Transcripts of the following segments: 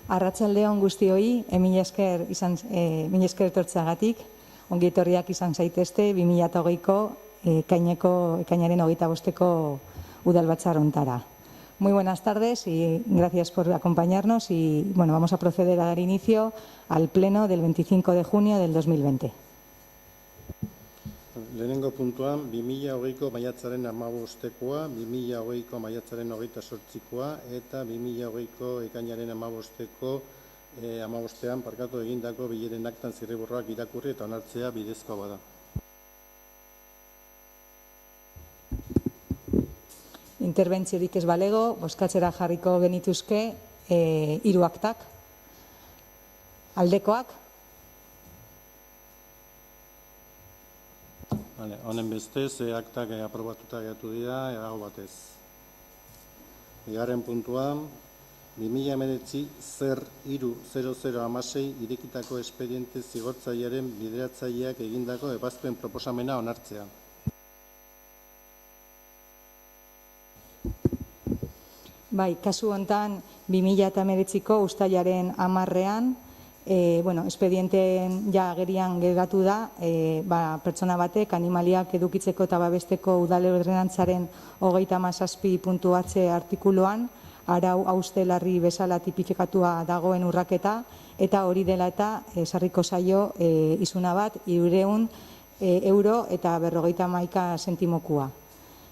Arratsaldeon guztioi, mila esker etortzeagatik, ongi etorriak izan zaitezte 2020ko ekainaren 25ko udalbatzar hontara. Muy buenas tardes y gracias por acompañarnos y bueno, vamos a proceder a dar inicio al pleno del 25 de junio del 2020. Lehenengo puntuan, 2020ko maiatzaren 15koa, 2020ko maiatzaren 28koa eta 2020ko ekainaren 15ko 15ean egindako bileren aktan zirriborroak irakurri eta onartzea bidezkoa bada. Interbentziorik ez balego, bozkatzera jarriko genituzke 3 aktak. Aldekoak? Honen bestez, aktak aprobatuta geratu dira, aho batez. Bigarren puntuan, 2019-03-0016 irekitako espediente zigortzailearen bideratzaileak egindako ebazpen proposamena onartzea. Bai, kasu hontan 2019ko uztailaren 10ean, espedienteen ja agerian geratu da, pertsona batek animaliak edukitzeko eta babesteko udal ordenantzaren 37.h artikuluan arau hauste larri bezala tipifikatua dagoen urraketa eta hori dela eta sarriko zaio isuna bat 300 euro eta 51 sentimokua.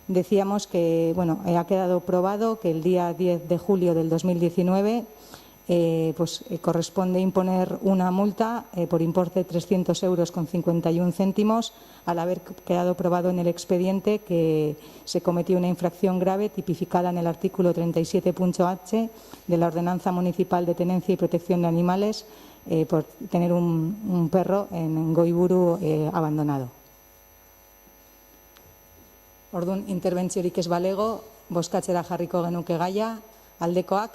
Decíamos que ha quedado probado que el día 10 de julio del 2019 corresponde imponer una multa por importe de 300 euros con 51 céntimos al haber quedado probado en el expediente que se cometió una infracción grave tipificada en el artículo 37.h de la Ordenanza Municipal de Tenencia y Protección de Animales por tener un perro en Goiburu abandonado. Orduan, interbentziorik ez balego, bozkatzera jarriko genuke gaia, aldekoak?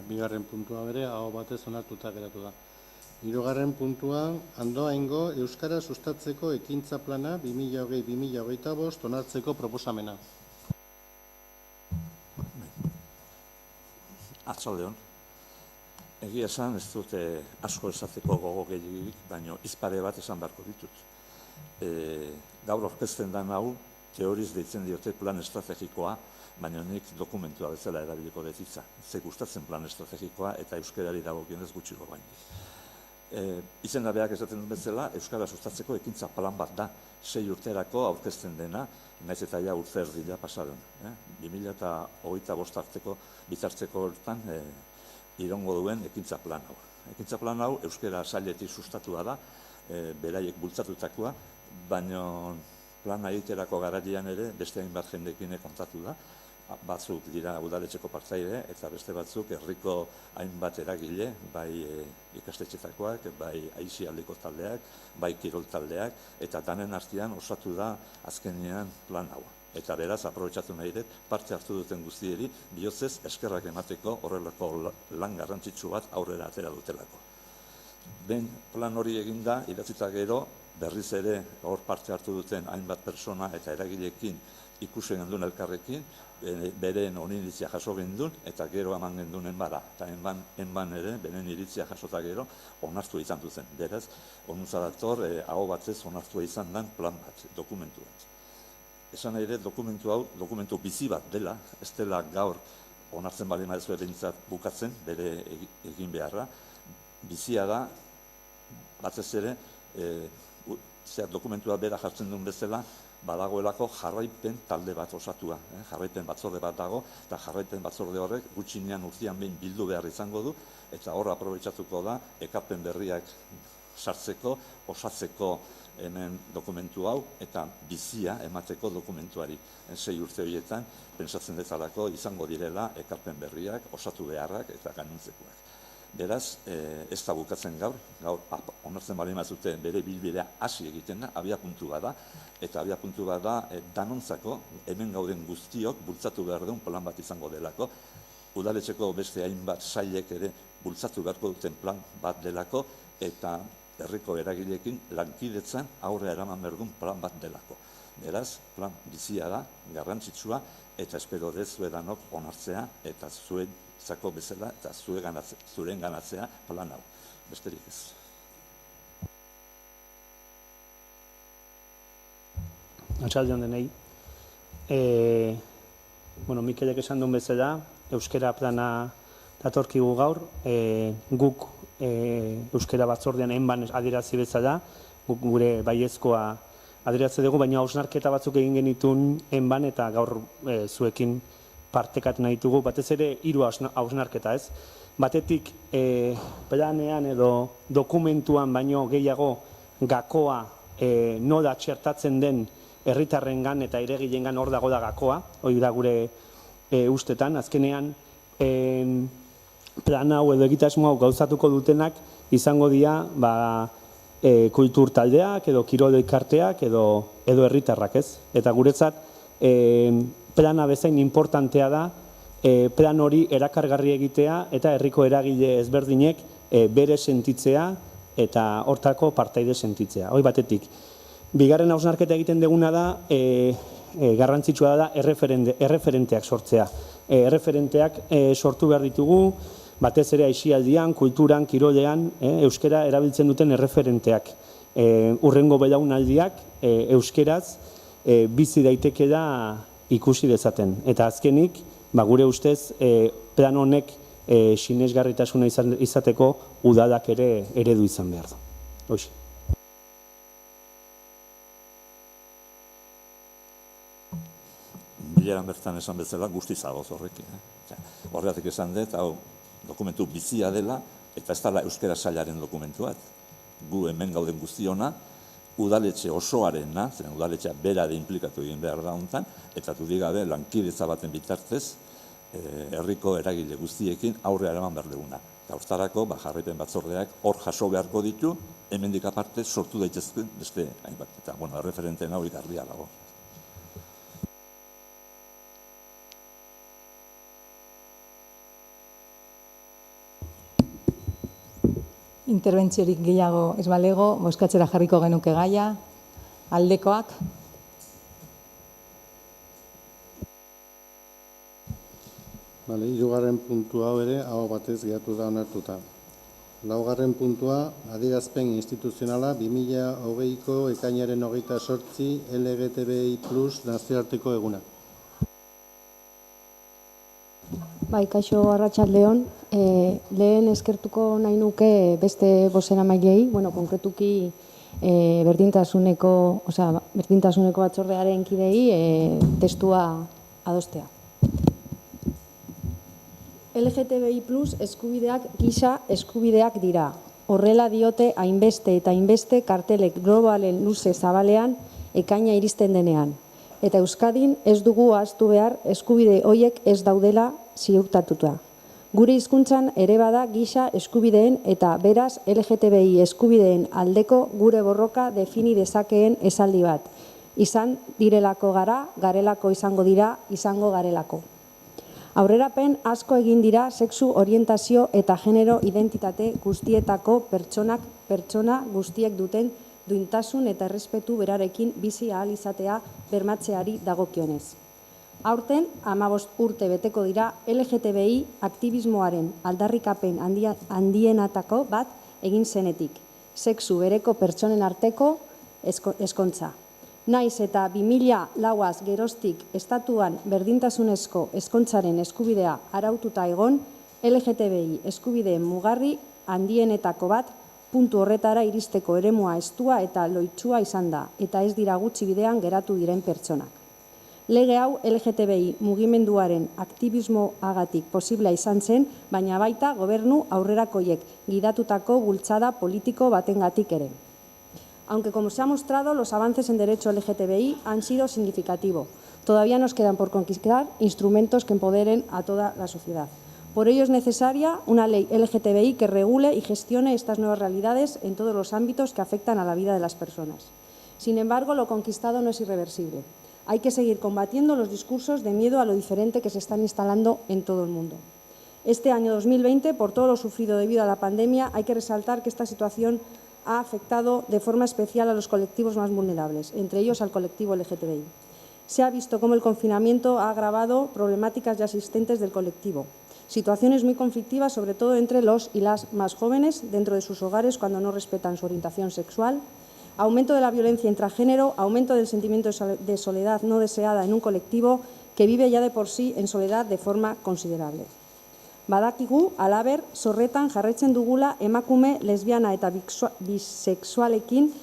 Bigarren puntua bere, aho batez onartuta geratu da. Hirugarren puntua, Andoaingo Euskara sustatzeko ekintza plana 2020-2025 onartzeko proposamena. Arratsaldeon. Egia esan, ez dute asko esateko gogo gehiagik, baina izpare bat esan beharko ditut. Gaur aurkezten da hau, teoriz deitzen diote plan estrategikoa, baina nik dokumentua bezala erabiliko dezitza. Ze gustatzen plan estrategikoa eta euskarari dagokionez gutxiko bainik. Izendabeak esaten duen bezala, euskara sustatzeko ekintza plan bat da, 6 urterako aurkezten dena, naiz eta ja urte erdila pasaden. 2025 arteko bitartzeko hortan irongo duen ekintza plan hau. Ekintza plan hau euskara sailetik sustatua da, beraiek bultzatutakoa, baina plana egiterako garaian ere beste hainbat jendekin kontatu da. Batzuk dira udaletxeko partaide eta beste batzuk herriko hainbat eragile, bai ikastetxetakoak, bai aisialdeko taldeak, bai kirol taldeak, eta danen artean osatu da azkenean plan hau. Eta beraz, aprobetxatu nahi dut, parte hartu duten guztieri, bihotzez eskerrak emateko horrelako lan garrantzitsu bat aurrera atera dutelako. Ben plan hori eginda, idatzita gero, berriz ere hor parte hartu duten hainbat persona eta eragileekin ikusen gendun elkarrekin, beren honin iritzia jaso gendun eta gero eman gendunen bara. Eta enban ere, beren iritzia jasota gero, onartua izan duzen. Beraz, onuntza dator, aho batez onartua izan den plan bat, dokumentu bat. Esan nahi ere, dokumentu hau, dokumentu bizi bat dela, ez dela gaur onartzen bali maizue behintzat bukatzen, bere egin beharra. Bizia da, batez ere, dokumentua bera jartzen duen bezala, badagoelako jarraipen talde bat osatua. Jarraipen batzorde bat dago, eta jarraipen batzorde horrek gutxinean urtean behin bildu behar izango du, eta horra aprobetxatuko da, ekarpen berriak sartzeko, osatzeko hemen dokumentu hau, eta bizia emateko dokumentuari. 6 urte horietan, pentsatzen dezalako izango direla ekarpen berriak, osatu beharrak eta gainontzekoak. Beraz, ez da bukatzen gaur onartzen bali mazute bere bilbidea hasi egiten da, abiapuntu bat da, eta abiapuntu bat da danontzako hemen gauden guztiok bultzatu behar duen plan bat izango delako, udaletxeko beste hainbat sailek ere bultzatu beharko duten plan bat delako, eta herriko eragileekin lankidetzan aurre eraman behar duen plan bat delako. Beraz, plan bizia da, garrantzitsua, eta espero dut zuedanok onartzea, eta zuentzako bezala, eta zuren ganatzea plan hau. Besterik ez. Atxaldeon denei. Mikelek esan duen bezala, euskera plana datorkigu gaur, guk euskera batzordean enban adierazi bezala, guk gure baiezkoa adierazi dugu, baina hausnarketa batzuk egin genitun enban eta gaur zuekin partekatu nahi dugu, batez ere 3 hausnarketa ez. Batetik, planean edo dokumentuan baino gehiago gakoa nola txertatzen den herritarrengan eta iregileengan hor dago da gakoa, hori da gure ustetan. Azkenean, plan hau edo egitasmo hau gauzatuko dutenak izango dira kultur taldeak edo kirol elkarteak edo herritarrak ez. Eta guretzat plana bezain importantea da plan hori erakargarri egitea eta herriko eragile ezberdinek bere sentitzea eta hortako partaide sentitzea. Hoi batetik. Bigarren hausnarketa egiten duguna da, garrantzitsua da erreferenteak sortzea. Erreferenteak sortu behar ditugu, batez ere aisialdian, kulturan, kirolean, euskera erabiltzen duten erreferenteak. Hurrengo belaunaldiak euskeraz bizi daiteke da ikusi dezaten. Eta azkenik, gure ustez, plan honek sinesgarritasuna izateko udalak ere eredu izan behar du. Hoxe. Bileran bertan esan bezala guztiz agoz horrekin. Horregatik esan dut, hau dokumentu bizia dela, eta ez dela euskera sailaren dokumentu bat. Gu hemen gauden guztiona, udaletxe osoarena, zeren udaletxea bera de implikatu egin behar da hontan, eta dudik gabe lankidetza baten bitartez, herriko eragile guztiekin aurrea eraman behar duguna. Eta hortarako, jarraipen batzordeak hor jaso beharko ditu, hemendik aparte sortu daitezken beste hainbat. Eta, referenten hau garbia dago. Interbentziorik gehiago ez balego, bozkatzera jarriko genuke gaia, aldekoak. Hirugarren puntua hau ere, hau batez geratu da onartuta. Laugarren puntua, adierazpen instituzionala 2020ko ekainaren 28 LGTBI+ nazioarteko eguna. Kaixo arratsaldeon, lehen eskertuko nahi nuke beste bozeramailei, konkretuki berdintasuneko batzordearen kidei testua adostea. LGTBI+ eskubideak gisa eskubideak dira. Horrela diote hainbeste eta hainbeste kartelek globalen luze zabalean ekaina iristen denean. Eta Euskadin ez dugu ahaztu behar eskubide horiek ez daudela ziurtatuta. Gure hizkuntzan ere bada gisa eskubideen eta beraz LGTBI eskubideen aldeko gure borroka defini dezakeen esaldi bat. Izan direlako gara, garelako izango dira, izango garelako. Aurrerapen asko egin dira sexu orientazio eta genero identitate guztietako pertsona guztiek duten duintasun eta errespetu berarekin bizi ahal izatea bermatzeari dagokionez. Aurten, 15 urte beteko dira LGTBI aktivismoaren aldarrikapen handienatako bat egin zenetik, sexu bereko pertsonen arteko ezkontza. Naiz eta 2004az geroztik estatuan berdintasunezko ezkontzaren eskubidea araututa egon, LGTBI eskubideen mugarri handienetako bat puntu horretara iristeko eremua estua eta loitsua izan da, eta ez dira gutxi bidean geratu diren pertsonak. Lege hau LGTBI mugimenduaren aktivismoagatik posiblea izan zen, baina baita gobernu aurrerakoiek gidatutako bultzada politiko batengatik ere. Aunque como se ha mostrado, los avances en derecho LGTBI han sido significativos. Todavía nos quedan por conquistar instrumentos que empoderen a toda la sociedad. Por ello es necesaria una ley LGTBI que regule y gestione estas nuevas realidades en todos los ámbitos que afectan a la vida de las personas. Sin embargo, lo conquistado no es irreversible. Hay que seguir combatiendo los discursos de miedo a lo diferente que se están instalando en todo el mundo. Este año 2020, por todo lo sufrido debido a la pandemia, hay que resaltar que esta situación ha afectado de forma especial a los colectivos más vulnerables, entre ellos al colectivo LGTBI. Se ha visto cómo el confinamiento ha agravado problemáticas ya existentes del colectivo. Situaciones muy conflictivas, sobre todo entre los y las más jóvenes, dentro de sus hogares cuando no respetan su orientación sexual. Aumento de la violencia intragénero, aumento del sentimiento de soledad no deseada en un colectivo que vive ya de por sí en soledad de forma considerable. Badakigu, halaber, zorretan jarraitzen dugula emakume, lesbiana eta bisexualekin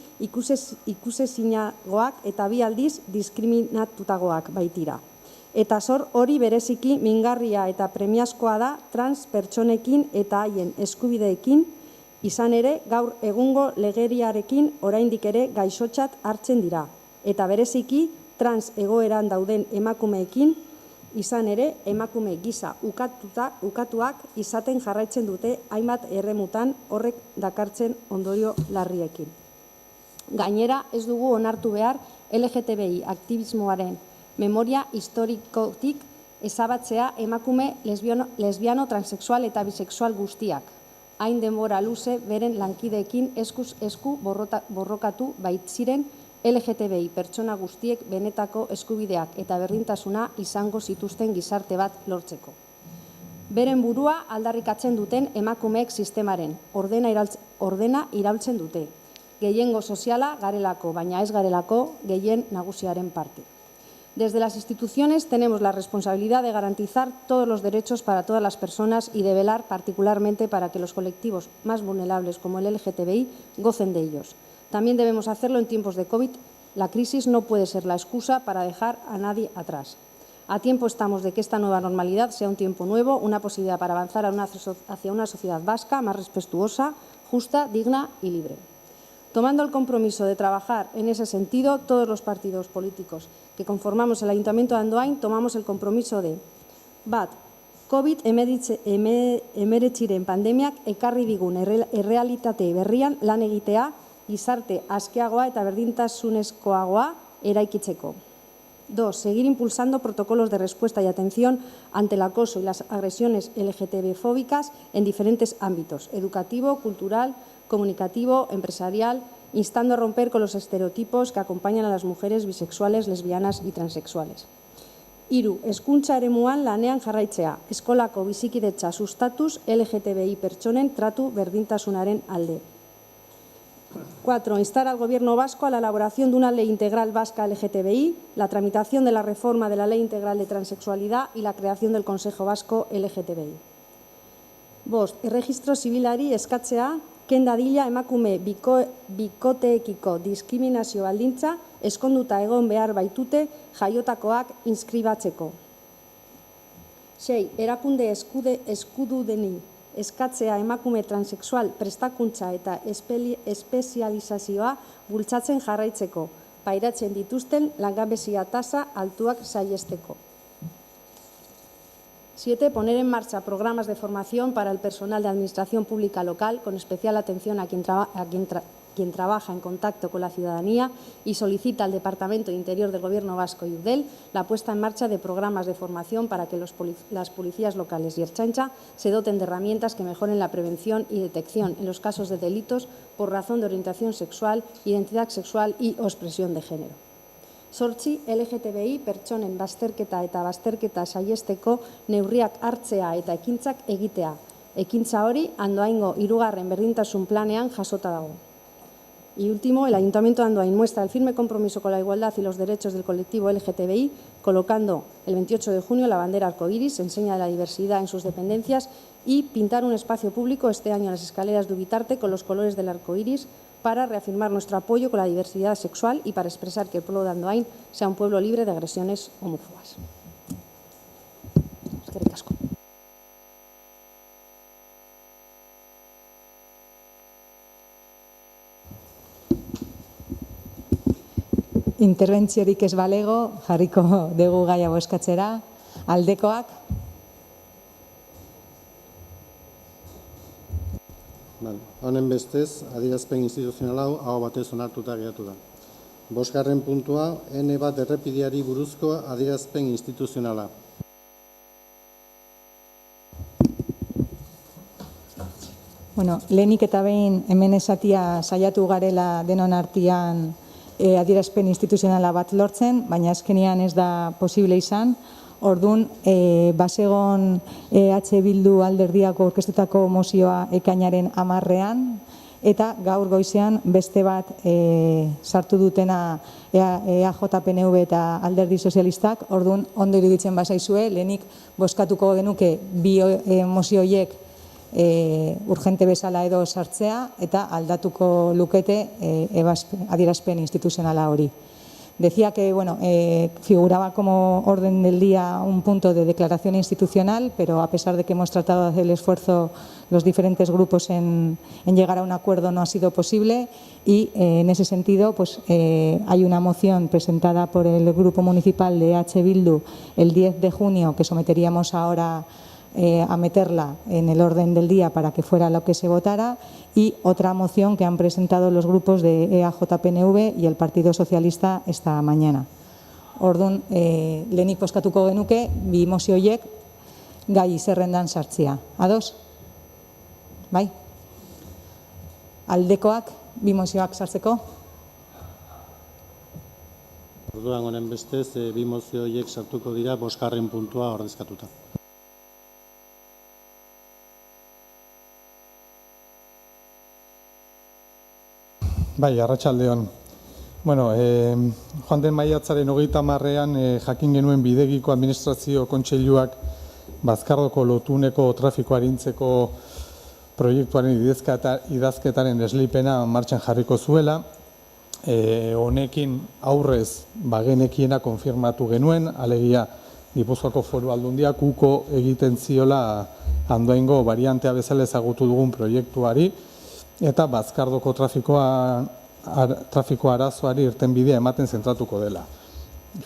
ikusezinagoak eta bi aldiz diskriminatutagoak baitira. Eta zor hori bereziki mingarria eta premiazkoa da trans pertsonekin eta haien eskubideekin, izan ere gaur egungo legeriarekin oraindik ere gaixotzat hartzen dira. Eta bereziki trans egoeran dauden emakumeekin, izan ere emakume gisa ukatuak izaten jarraitzen dute hainbat erremutan horrek dakartzen ondorio larriekin. Gainera, ez dugu onartu behar LGTBI aktivismoaren memoria historikotik ezabatzea emakume lesbiano, transexual eta bisexual guztiak. Hain denbora luze beren lankideekin eskuz esku borrokatu baitziren LGTBI pertsona guztiek benetako eskubideak eta berdintasuna izango zituzten gizarte bat lortzeko. Beren burua aldarrikatzen duten emakumeek sistemaren ordena iraultzen dute. Gehiengo soziala garelako, baina ez garelako gehien nagusiaren parte. Desde las instituciones tenemos la responsabilidad de garantizar todos los derechos para todas las personas y de velar particularmente para que los colectivos más vulnerables como el LGTBI gocen de ellos. También debemos hacerlo en tiempos de COVID. La crisis no puede ser la excusa para dejar a nadie atrás. A tiempo estamos de que esta nueva normalidad sea un tiempo nuevo, una posibilidad para avanzar hacia una sociedad vasca más respetuosa, justa, digna y libre. Tomando el compromiso de trabajar en ese sentido, todos los partidos políticos que conformamos el Ayuntamiento de Andoain tomamos el compromiso de bat, COVID-19 pandemiak ekarri digun errealitate berrian lan egitea, gizarte askeagoa eta berdintasunezkoagoa eraikitzeko. 2. Seguir impulsando protocolos de respuesta y atención ante el acoso y las agresiones LGTB-fóbicas en diferentes ámbitos, educativo, cultural, comunicativo, empresarial, instando a romper con los estereotipos que acompañan a las mujeres bisexuales, lesbianas y transexuales. 3. Hezkuntza eremuan lanean jarraitzea, eskolako bizikidetza sustatuz LGTBI pertsonen tratu berdintasunaren alde. 4. Instar al Gobierno vasco a la elaboración de una ley integral vasca LGTBI, la tramitación de la reforma de la Ley Integral de Transexualidad y la creación del Consejo Vasco LGTBI. 5. Erregistro zibilari eskatzea, ken dadila emakume bikoteekiko diskriminazio baldintza eskonduta egon behar baitute jaiotakoak inskribatzeko. 6. Erakunde eskududeni eskatzea emakume transexual prestakuntza eta espezializazioa bultzatzen jarraitzeko, pairatzen dituzten langabezia tasa altuak saihesteko. 7. Poner en marcha programas de formación para el personal de administración pública local, con especial atención a quien trabaja en contacto con la ciudadanía y solicita al Departamento de Interior del Gobierno Vasco y UDEL la puesta en marcha de programas de formación para que las policías locales y Ertzaintza se doten de herramientas que mejoren la prevención y detección en los casos de delitos por razón de orientación sexual, identidad sexual y o expresión de género. 8. LGTBI pertsonen bazterketa eta bazterketa saihesteko neurriak hartzea eta ekintzak egitea. Ekintza hori Andoaingo 3. berdintasun planean jasota dago. Y último, el Ayuntamiento de Andoain muestra el firme compromiso con la igualdad y los derechos del colectivo LGTBI, colocando el 28 de junio la bandera arcoíris, enseña de la diversidad en sus dependencias, y pintar un espacio público este año en las escaleras de Ubitarte con los colores del arcoíris para reafirmar nuestro apoyo con la diversidad sexual y para expresar que el pueblo de Andoain sea un pueblo libre de agresiones homófobas. Eskerrik asko. Interbentziorik ez balego, jarriko dugu gaia bozkatzera. Aldekoak? Honen bestez, adierazpen instituzional hau batez onartuta geratu da. 5. puntua, N1 errepideari buruzko adierazpen instituzionala. Lehenik eta behin hemen esatia saiatu garela denon artean adierazpen instituzionala bat lortzen, baina azkenean ez da posible izan. Orduan, basegon Bildu alderdiak aurkeztutako mozioa ekainaren 10ean, eta gaur goizean beste bat sartu dutena EAJ-PNV eta alderdi sozialistak. Orduan, ondo iruditzen bazaizue, lehenik bozkatuko genuke bi mozio horiek urgente bezala edo sartzea eta aldatuko lukete adierazpen instituzionala hori. Decía que figuraba como orden del día un punto de declaración institucional, pero a pesar de que hemos tratado de hacer el esfuerzo los diferentes grupos en llegar a un acuerdo, no ha sido posible y en ese sentido hay una moción presentada por el Grupo Municipal de Bildu el 10 de junio que someteríamos ahora a meterla en el orden del día para que fuera lo que se votara, y otra moción que han presentado los grupos de EAJ-PNV y el Partido Socialista esta mañana. Orduan, lehenik bozkatuko genuke bi mozio horiek gai zerrendan sartzea. Ados? Bai? Aldekoak bi mozioak sartzeko? Orduan honen bestez, bi mozio horiek sartuko dira 5. puntua ordezkatuta. Bai, arratsaldeon. Joan den maiatzaren 30ean jakin genuen Bidegiko Administrazio Kontseiluak Bazkardoko lotuneko trafiko arintzeko proiektuaren idazketaren esleipena martxan jarriko zuela. Honekin aurrez bagenekiena konfirmatu genuen, alegia Gipuzkoako Foru Aldundiak uko egiten ziola Andoaingo variantea bezala ezagutu dugun proiektuari, eta Bazkardoko trafiko arazoari irtenbidea ematen zentratuko dela.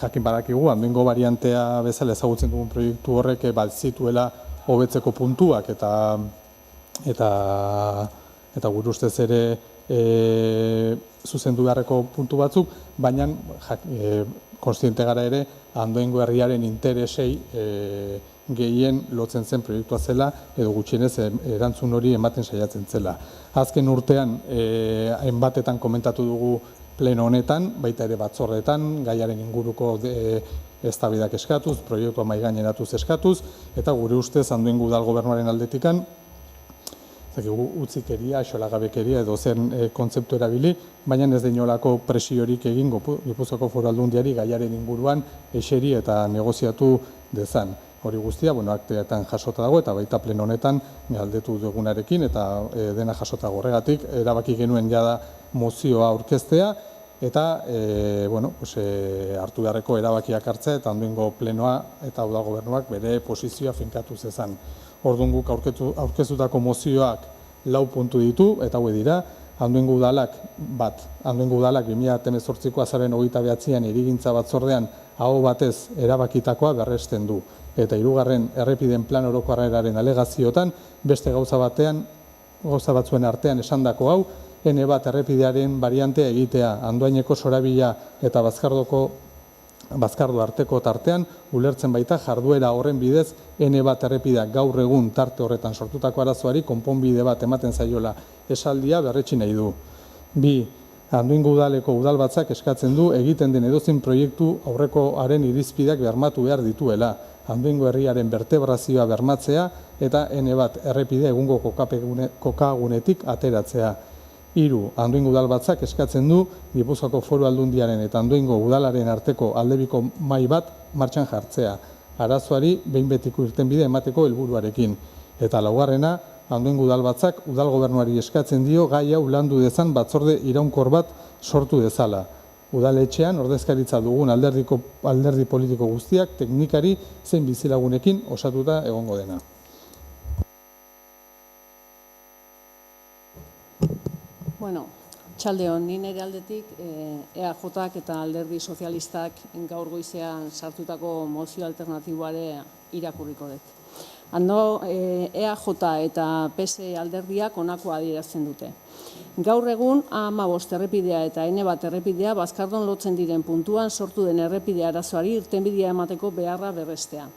Jakin badakigu, Andoaingo variantea bezala ezagutzen dugun proiektu horrek zituela hobetzeko puntuak eta gure ustez ere zuzendu beharreko puntu batzuk, baina kontziente gara ere Andoaingo herriaren interesei gehien lotzen zen proiektua zela edo gutxienez erantzun hori ematen saiatzen zela. Azken urtean hainbatetan komentatu dugu pleno honetan, baita ere batzordeetan, gaiaren inguruko eztabaidak eskatuz, proiektua mahaigaineratuz eskatuz, eta gure ustez Andoaingo Udal Gobernuaren aldetikan utzikeria, xolagabekeria edo zen kontzeptu erabili, baina ez da inolako presiorik egin Gipuzkoako Foru Aldundiari gaiaren inguruan eseri eta negoziatu dezan. Hori guztia, akteetan jasota dago eta baita pleno honetan galdetu dugunarekin eta dena jasota horregatik erabaki genuen jada mozioa aurkeztea eta hartu beharreko erabakiak hartzea eta Andoaingo plenoa eta Udal Gobernuak bere posizioa finkatu zezan. Orduan guk aurkeztutako mozioak 4 puntu ditu eta hauek dira: Andoaingo Udalak 2018ko azaroaren 29ean hirigintza batzordean aho batez erabakitakoa berresten du. Eta 3. errepideen plan orokorraren alegaziotan beste gauza batzuen artean esandako hau, N1 errepidearen variantea egitea Andoaineko Sorabila eta Bazkardo arteko tartean ulertzen baita jarduera horren bidez N1 errepideak gaur egun tarte horretan sortutako arazoari konponbide bat ematen zaiola esaldia berretsi nahi du. 2. Andoaingo Udaleko udalbatzak eskatzen du egiten den edozein proiektu aurrekoaren irizpideak bermatu behar dituela, Andoaingo herriaren bertebrazioa bermatzea eta N1 errepidea egungo kokagunetik ateratzea. 3. Andoaingo Udalbatzak eskatzen du Gipuzkoako Foru Aldundiaren eta Andoaingo Udalaren arteko aldebiko mahai bat martxan jartzea, arazoari behin betiko irtenbide emateko helburuarekin. Eta 4. Andoaingo Udalbatzak Udal Gobernuari eskatzen dio gai hau landu dezan batzorde iraunkor bat sortu dezala. Udaletxean ordezkaritza dugun alderdi politiko guztiak teknikari zein bizilagunekin osatuta egongo dena. Txaldeon, ni nire aldetik EAJak eta alderdi sozialistak gaur goizean sartutako mozio alternatiboare irakurriko dut. EAJ eta PS alderdiak honako adierazten dute. Gaur egun A15 errepidea eta N1 errepidea Bazkardon lotzen diren puntuan sortu den errepide arazoari irtenbidea emateko beharra berrestea.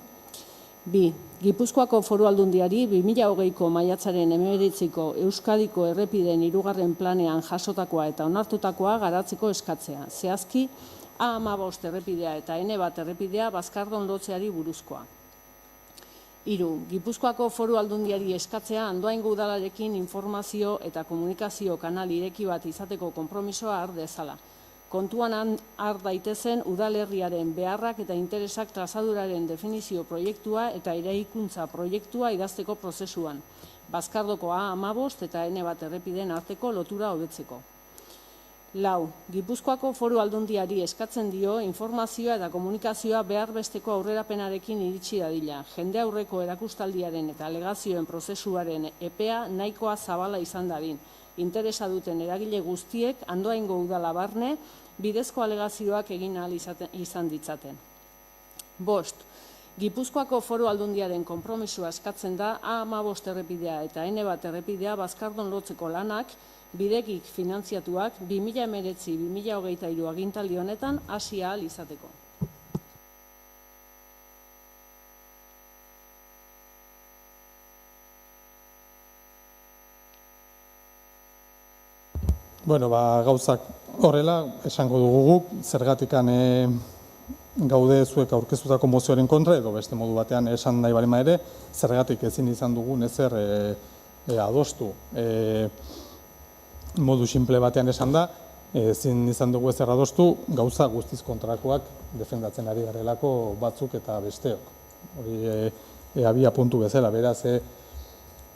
2. Gipuzkoako Foru Aldundiari 2020ko maiatzaren 19ko Euskadiko errepideen 3. planean jasotakoa eta onartutakoa garatzeko eskatzea. Zehazki, A15 errepidea eta N1 errepidea Bazkardon lotzeari buruzkoa. 3. Gipuzkoako Foru Aldundiari eskatzea Andoaingo udalarekin informazio eta komunikazio kanal ireki bat izateko konpromisoa har dezala. Kontuan har daitezen udalerriaren beharrak eta interesak trazaduraren definizio proiektua eta eraikuntza proiektua idazteko prozesuan, Bazkardoko A15 eta N1 errepideen arteko lotura hobetzeko. 4. Gipuzkoako Foru Aldundiari eskatzen dio informazioa eta komunikazioa behar besteko aurrerapenarekin iritsi dadila. Jende aurreko erakustaldiaren eta alegazioen prozesuaren epea nahikoa zabala izan dadin. Interesa duten eragile guztiek Andoaingo udala barne bidezko alegazioak egin ahal izan ditzaten. 5. Gipuzkoako Foru Aldundiaren konpromisoa eskatzen da A15 errepidea eta N1 errepidea Bazkardon lotzeko lanak bidegik finantziatuak 2019-2023 agintaldi honetan hasi ahal izateko. Gauzak horrela, esango dugu guk, zergatikan gaude zuek aurkeztutako mozioaren kontra, edo beste modu batean esan nahi balima ere, zergatik ezin izan dugun ezer adostu. Modu simple batean esan da, ezin izan dugu ezer adostu, gauza guztiz kontrakoak defendatzen ari garelako batzuk eta besteok. Hori abia puntu bezala, beraz,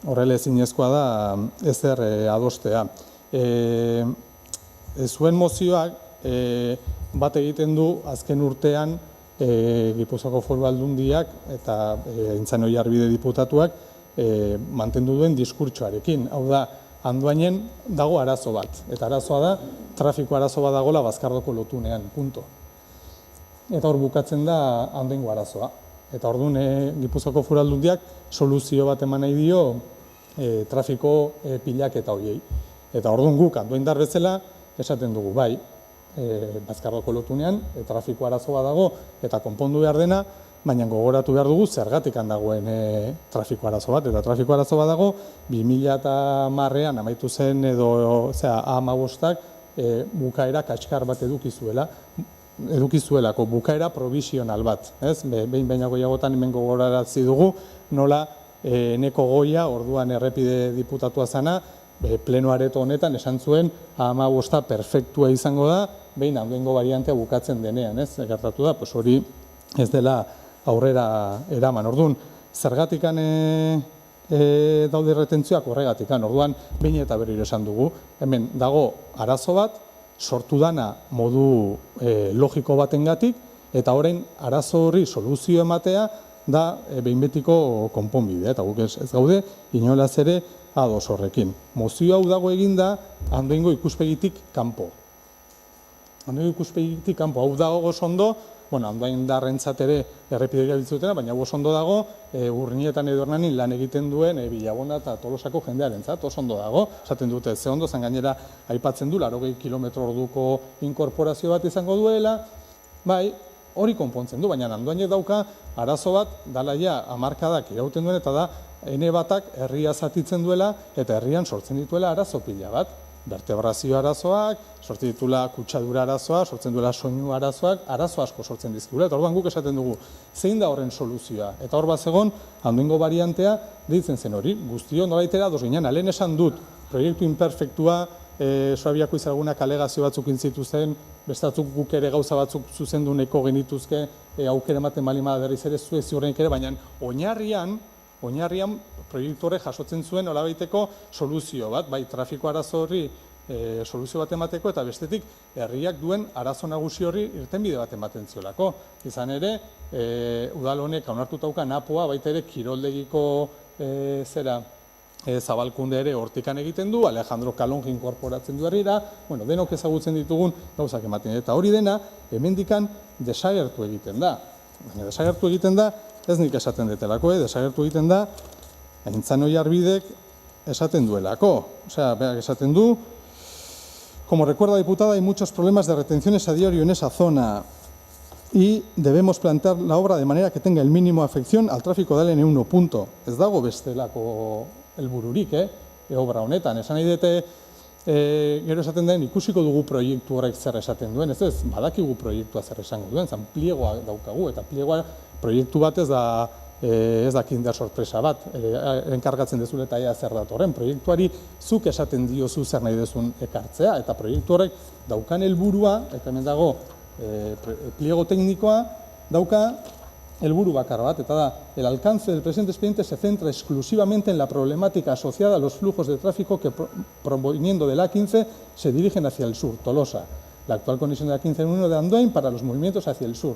horrela ezinezkoa da ezer adostea. Zuen mozioak bat egiten du azken urtean Gipuzkoako Foru Aldundiak eta Aintzane Oiarbide diputatuak mantendu duen diskurtsoarekin. Hau da, Andoainen dago arazo bat, eta arazoa da trafiko arazo bat dagoela Bazkardoko lotunean, punto. Eta hor bukatzen da Andoaingo arazoa. Eta orduan Gipuzkoako Foru Aldundiak soluzio bat eman nahi dio trafiko pilaketa horiei. Eta orduan guk Andoaindar bezala esaten dugu bai, Bazkardoko lotunean trafiko arazo bat dago eta konpondu behar dena, baina gogoratu behar dugu zergatik dagoen trafiko arazo bat. Eta trafiko arazo bat dago 2010an amaitu zen edo A15ak bukaera katxkar bat edukizuelako, bukaera provisional bat. Behin-behinako jagotan hemen gogorarazi dugu nola Eneko Goia, orduan errepide diputatua zana, pleno areto honetan esan zuen A15 perfektua izango da, behin Andoaingo variantea bukatzen denean, gertatu da, hori ez dela aurrera eraman. Orduan, zergatikan daude retentzioak horregatikan, orduan, behin eta berriro esan dugu, hemen dago arazo bat, sortu dana modu logiko batengatik, eta orain arazo horri soluzio ematea da behin betiko konponbidea, eta guk ez gaude inolaz ere ados horrekin. Mozio hau dago eginda Andoaingo ikuspegitik kanpo. Andoaingo ikuspegitik kanpo, hau dago gozondo, Andoaindarrentzat ere errepide gabiltzutena, baina gozondo dago Urnietan edo Hernanin lan egiten duen Bilabona eta Tolosako jendearentzat, osondo dago. Esaten dute ze ondo, zan gainera aipatzen du 80 kilometro orduko inkorporazio bat izango duela, bai, hori konpontzen du, baina Andoainek dauka arazo bat, dala ja hamarkadak irauten duen, eta da N1ak herria zatitzen duela eta herrian sortzen dituela arazo pila bat. Vertebrazio arazoak, sortzen dituela kutsadura arazoak, sortzen duela soinu arazoak, arazo asko sortzen dizkigula. Eta orduan guk esaten dugu, zein da horren soluzioa? Eta hor bazegon, Andoaingo variantea deitzen zen hori, guztio nolaitera ados ginen, lehen esan dut, proiektu imperfektua, Suabiako izagunak alegazio batzuk intzituzen, bestatzuk guk ere gauza batzuk zuzenduneko genituzke, aukera ematen balima berriz ere zuez ziurrenik ere, baina oinarrian proiektu horrek jasotzen zuen nolabaiteko soluzio bat, bai trafiko arazo horri soluzio bat emateko, eta bestetik herriak duen arazo nagusi horri irtenbide bat ematen ziolako. Izan ere, udal honek onartutauka napoa, baita ere kiroldegiko zabalkunde ere hortikan egiten du, Alejandro Kalonji inkorporatzen du herrira, denok ezagutzen ditugun gauzak ematen. Eta hori dena, hemendikan desagertu egiten da. Baina desagertu egiten da, ez nik esaten detelako, desagertu egiten da, Aintzane Oiarbidek esaten duelako. Osea, berak esaten du, como recuerda diputada, hay muchos problemas de retenciones a diario en esa zona. y debemos plantear la obra de manera que tenga el mínimo afección al tráfico de N1 punto. Ez dago bestelako helbururik, obra honetan. Esan nahi dute, gero esaten den, ikusiko dugu proiektu horrek zer esaten duen, ez, badakigu proiektua zer esango duen, zan pliegoa daukagu, eta pliegoa proiektu bat ez da kinder sorpresa bat, enkargatzen dezule eta ea zer datorren, proiektuari zuk esaten diozu zer nahi dezun ekartzea, eta proiektu horrek daukan helburua, eta hemen dago pliego teknikoa, dauka helburu bakar bat, eta da, el alcance del presente expediente se centra exclusivamente en la problemática asociada a los flujos de tráfico que proveniendo de la A15 se dirigen hacia el sur, Tolosa, la actual conexión de la A15N1 de Andoain para los movimientos hacia el sur.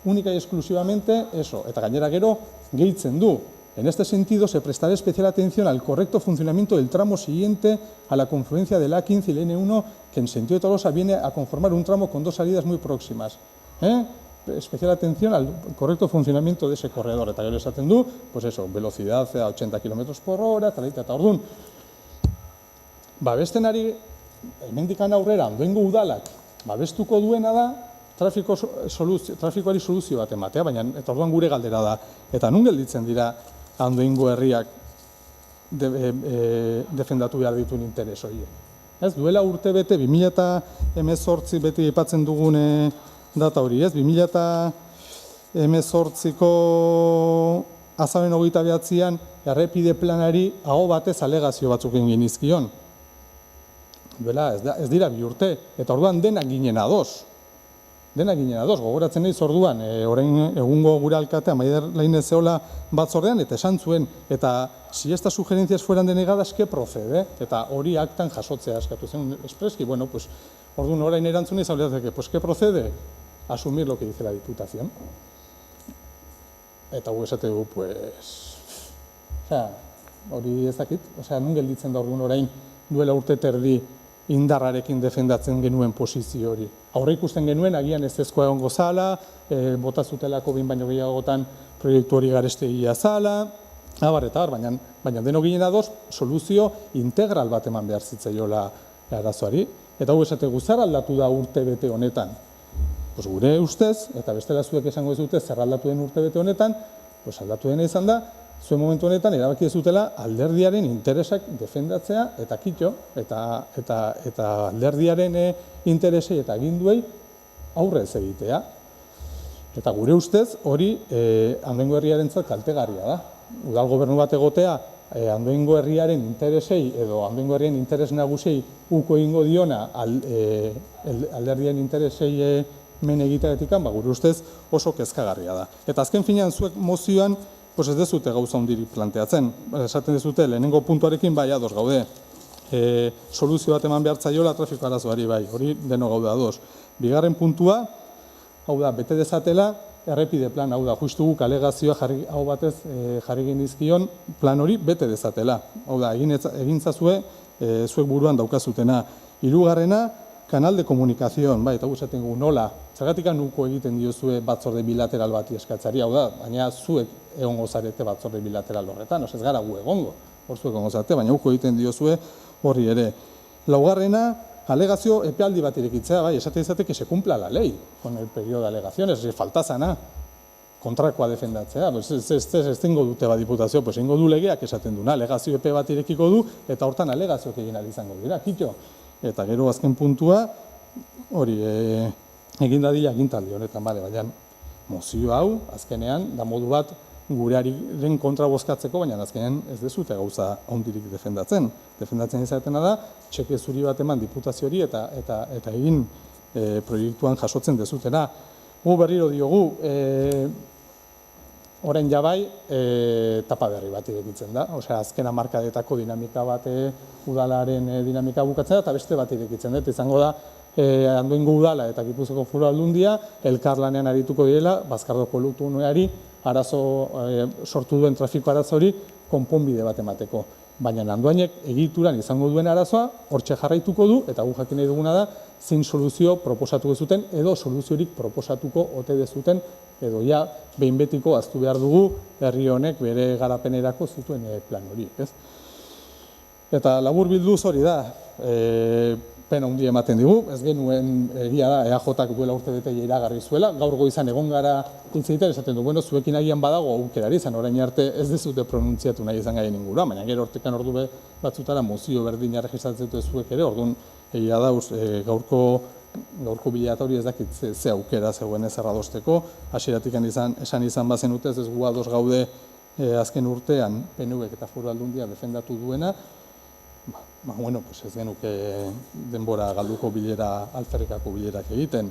Única y exclusivamente eso, eta gainera gero gehitzen du. En este sentido, se prestará especial atención al correcto funcionamiento del tramo siguiente a la confluencia de la A15 y la N1, que en sentido de Tolosa viene a conformar un tramo con dos salidas muy próximas. Especial atención al correcto funcionamiento de ese corredor. Eta gero esaten du, pues eso, velocidad a 80 km por hora, eta orduan. Babestenari, hemendikan aurrera, Andoaingo udalak, babestuko duena da, trafikoari soluzio bat ematea, baina eta orduan gure galdera da. Eta nun gelditzen dira Andoaingo herriak defendatu behar dituen interes horiek. Ez, duela urte bete, 2018 beti aipatzen dugun data hori, ez? 2018ko azaben 29an errepide planari aho batez alegazio batzuk egin genizkion. Duela, ez dira bi urte, eta orduan denak ginen ados. Gogoratzen naiz orduan, orain egungo gure alkatea Maider Lainezeola batzordean, eta esan zuen, eta si estas sugerencias fueran denegadas, ¿qué procede? Eta hori aktan jasotzea eskatu zen espreski, bueno, pues, orduan orain erantzun izan lehatzeke, pues, ¿qué procede? Asumir lo que dice la Diputación. Eta gu esate dugu, pues, hori ez dakit, nun gelditzen da orduan orain duela urte terdi indarrarekin defendatzen genuen posizio hori. Aurre ikusten genuen, agian ez ezkoa egongo zala, bota zutelako behin baino gehiagotan proiektu hori garestegia zala, baina deno ginen ados, soluzio integral bat eman behar zitzaiola arazoari. Eta gu esate guzara aldatu da urte bete honetan. Gure ustez, eta bestela zuek esango ez dute zer aldatu den urte bete honetan, aldatu dena izan da, zuen momentu honetan erabaki ez dutela alderdiaren interesak defendatzea eta kitxo, eta alderdiaren interesei eta aginduei aurre ez egitea. Eta gure ustez hori Andoaingo herriarentzat kaltegarria da. Udal gobernu bat egotea Andoaingo herriaren interesei edo Andoaingo herrien interes nagusiei uko egingo diona alderdiaren interesei men egiteatikan, gure ustez oso kezkagarria da. Eta azken finean zuek mozioan ez dezute gauza hondirik planteatzen. Esaten dezute, lehenengo puntuarekin bai ados gaude. Soluzio bat eman behar zaiola trafiko arazoari bai, hori deno gaude ados. Bigarren puntua, hau da, bete dezatela, errepide plan, hau da, justu guk alegazioa hau batez jarri genizkion plan hori bete dezatela. Hau da, egintzazue, zuek buruan daukazutena. Hirugarrena, kanal de komunikazioan, bai, eta guzaten gu nola, zergatik anuko egiten diozue batzorde bilateral bati eskatzari, hau da, baina zuek egongo zarete batzorde bilateral horretan, ez gara gu egongo, hor zuek egongo zarete, baina uko egiten diozue horri ere. Laugarrena, alegazio epealdi bat irekitzea, bai, esate izateke se cumpla la ley con el periodo de alegaciones, faltazana, kontrakoa defendatzea, ez dengo dute bat diputazio, ingo du legeak esaten duna, alegazio epe bat irekiko du, eta hortan alegazioak egin izango dira, kitxo. Eta gero azken puntua, hori, egin dadila egintaldi honetan, baina mozio hau, azkenean, da modu bat gurearen kontra bozkatzeko, baina azkenean ez dezute gauza hondirik defendatzen. Defendatzen izatena da, txeke zuri bat eman diputazio hori eta egin proiektuan jasotzen dezutena. Gu berriro diogu, orain jabai, tapa berri bat irekitzen da. Osea, azken hamarkadetako dinamika bat, udalaren dinamika bukatzen da, eta beste bat irekitzen da. Izango da, Andoaingo udala eta Gipuzkoako Foru Aldundia, elkarlanean arituko direla, Bazkardoko lutuneari, sortu duen trafiko arazo hori, konponbide bat emateko. Baina Andoainek egituran izango duen arazoa, hortxe jarraituko du, eta gu jakin nahi duguna da, zein soluzio proposatuko zuten, edo soluziorik proposatuko ote dezuten, edo ja, behin betiko aztu behar dugu, herri honek bere garapenerako zituen plan hori. Eta labur bilduz hori da, pena handia ematen digu, ez genuen egia da EAJak duela urte bete iragarri zuela, gaur goizan egon gara hitz egiten esaten du, bueno, zuekin agian badago aukerari, izan orain arte ez dezute pronuntziatu nahi izan gaien ingurua, baina gero hortekan ordu batzutara mozio berdina registratzen dute zuek ere, orduan egia da gaurko bilera hori ez dakit ze aukera zegoen ez erradosteko, hasieratik esan izan bazenute ez gu ados gaude azken urtean PNVk eta Foru Aldundia defendatu duena, bueno, ez genuke denbora galduko bilera, alferrikako bilerak egiten.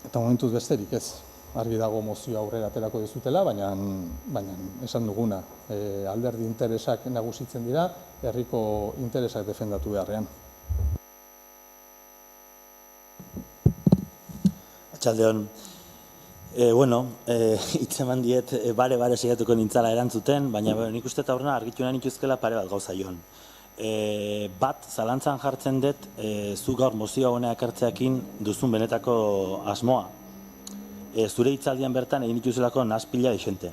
Eta momentuz besterik ez, argi dago mozio aurrera aterako dizutela, baina esan duguna, alderdi interesak nagusitzen dira, herriko interesak defendatu beharrean. Atxaldeon, hitz eman diet, bare saiatuko nintzala erantzuten, baina nik uste eta horrena argitu nahi nituzkela pare bat gauza joan. Bat, zalantzan jartzen dut, zu gaur mozioa honeak hartzeakin duzun benetako asmoa. Zure hitzaldian bertan egin dituzelako nahazpila desente.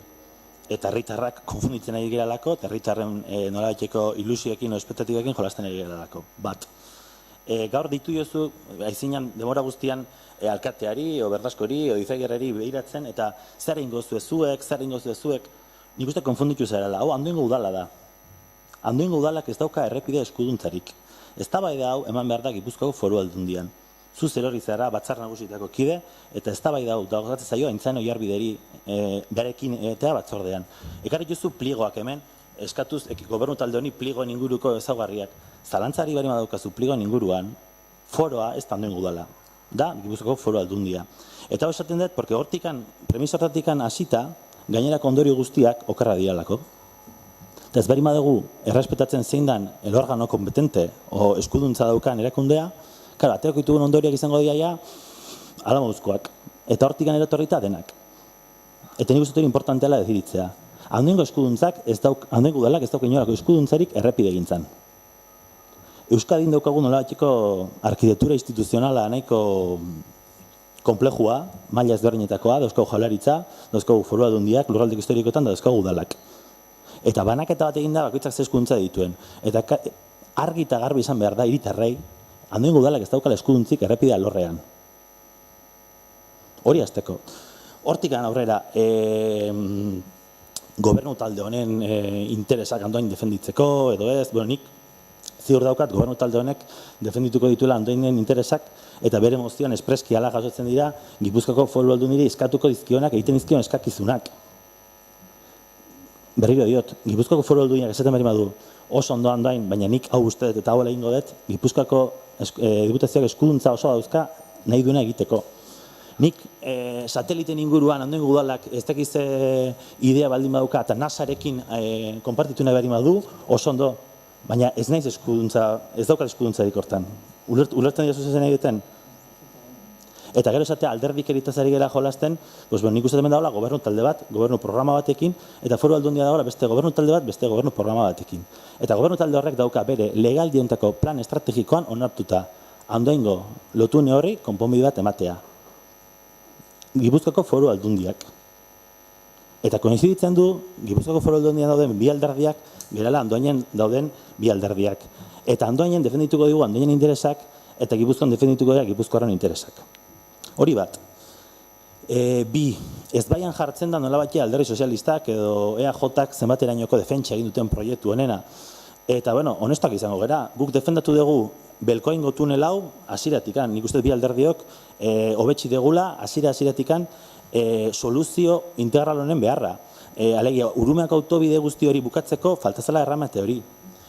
Eta herritarrak konfunditzen ari geralako, eta herritarren nolabaiteko ilusioekin o espektatibekin jolasten ari geralako. Bat. Gaur ditu jozu, aizinan demora guztian, alkateari, o berdaskori, o izagerrari behiratzen, eta zer ingo zuezuek, nik uste konfunditu zerala. Hau, Andoaingo udala da. Andoaingo udalak ez dauka errepide eskuduntzarik. Eztabaida hau eman behar da Gipuzkoako Foru Aldundian. Zu zerorri zara batzar nagusitako kide, eta eztabaida hau dagozatzen zaio Aintzane Oiarbideri berekin eta batzordean. Ekarri duzu pliegoak hemen, eskatuz gobernu talde honi pliegoen inguruko ezaugarriak. Zalantzari bari madaukazu pliegoen inguruan, foroa ez da Andoaingo udala. Da, Gipuzkoako Foru Aldundia. Eta hau esaten dut, porque hortikan, premisortatikan hasita, gainerako ondorio guztiak okerra dialako. Eta ez bari madugu, errespetatzen zein dan el organo kompetente o eskuduntza daukan erakundea, karo, aterako ditugun ondoriak izango diaia, ala moduzkoak. Eta hortikan erotorrita denak. Eta nik uste hori importanteala deziritzea. Andoaingo eskuduntzak, Andoaingo udalak ez dauk inolako eskuduntzarik errepide gintzan. Euskadin daukagun nolabateko arkitektura instituzionala nahiko komplejua, maila ezberdinetakoa, dauzkagu Jaurlaritza, dauzkagu Foru Aldundiak, lurraldeko historikoetan, da dauzkagu udalak. Eta banaketa bat egin da bakoitzak ze eskuduntza dituen. Eta argi eta garbi izan behar da hiritarrei, Andoaingo udalak ez daukala eskuduntzik errepide alorrean. Hori hasteko. Hortikan aurrera, gobernu talde honen interesak Andoain defenditzeko, edo ez, nik ziur daukat, gobernu talde honek defendituko dituela Andoainen interesak, eta bere mozioan espreski ala jasotzen dira, Gipuzkoako Foru Aldundiari eskatuko dizkionak, egiten dizkion eskakizunak. Berriro diot, Gipuzkoako Foru Aldundiak esaten bari badu oso ondo Andoain, baina nik hau uste dut eta hau egingo dut, Gipuzkoako diputazioak eskuduntza oso dauzka nahi duena egiteko. Nik sateliten inguruan Andoaingo udalak ez dakiz idea baldin baduka eta NASArekin konpartitu nahi bari badu, oso ondo. Baina ez naiz eskuduntza, ez daukal eskuduntzarik hortan. Ulertzen dira zuzen egiten? Eta gero esatea alderdik eritazari gera jolasten, nik uste hemen dagoela gobernu talde bat, gobernu programa batekin, eta Foru Aldundia dagoela beste gobernu talde bat, beste gobernu programa batekin. Eta gobernu talde horrek dauka bere legaldiontako plan estrategikoan onartuta Andoaingo lotune horri konponbide bat ematea. Gipuzkoako Foru Aldundiak. Eta koinziditzen du, Gipuzkoako Foru Aldundian dauden bi alderdiak, gerala Andoainen dauden bi alderdiak. Eta Andoainen defendituko dugu Andoainen interesak, eta Gipuzkoan defendituko dira Gipuzkoaren interesak. Hori bat. Bi, ez baian jartzen da nolabatia alderdi sozialistak edo EAJak zenbaterainoko defentsa egin duten proiektu honena. Eta, honestak izango gera, guk defendatu dugu Belkoaingo tunel hau, hasieratik, nik uste bi alderdiok, hobetsi degula, hasieratik, soluzio integral honen beharra. Alegia, Urumeako autobide guzti hori bukatzeko faltazela erramate hori.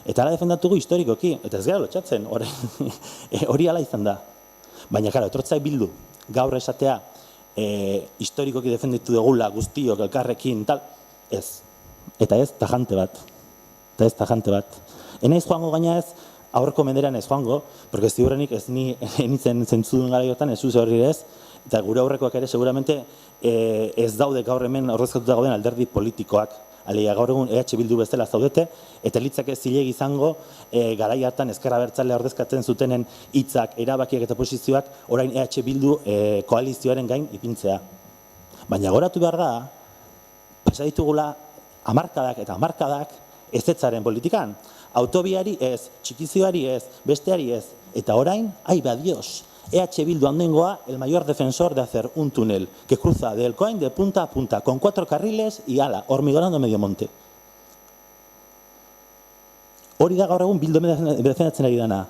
Eta ala defendatugu historikoki, eta ez gara lotxatzen, hori ala izan da. Baina, karo, etortzai bildu, gaur esatea, historikoki defenditu dugula guztiok, elkarrekin, tal, ez. Eta ez, tajante bat. Enaiz joango gaina ez, aurreko menderan ez joango, porque ziurrenik ez nitzen zentzudun garaiotan, ez zuze horri ez, eta gure aurrekoak ere seguramente ez daude gaur hemen ordezkatuta gauden alderdi politikoak. Alegia gaur egun EH Bildu bezala zaudete, eta litzake zilegi izango garai hartan ezker abertzalea ordezkatzen zutenen hitzak, erabakiak eta posizioak orain EH Bildu koalizioaren gain ipintzea. Baina goratu behar da, pasa ditugula hamarkadak eta hamarkadak ezetzaren politikan. Autobiari ez, txikizioari ez, besteari ez. Eta orain, ai ba Dios, EH Bildu Andoaingoa, el mayor defensor de hacer un túnel que cruza del Coain de punta a punta, con 4 carriles y ala, hormigonando medio monte. Hori da gaur egun Bildu defendatzen ari dana.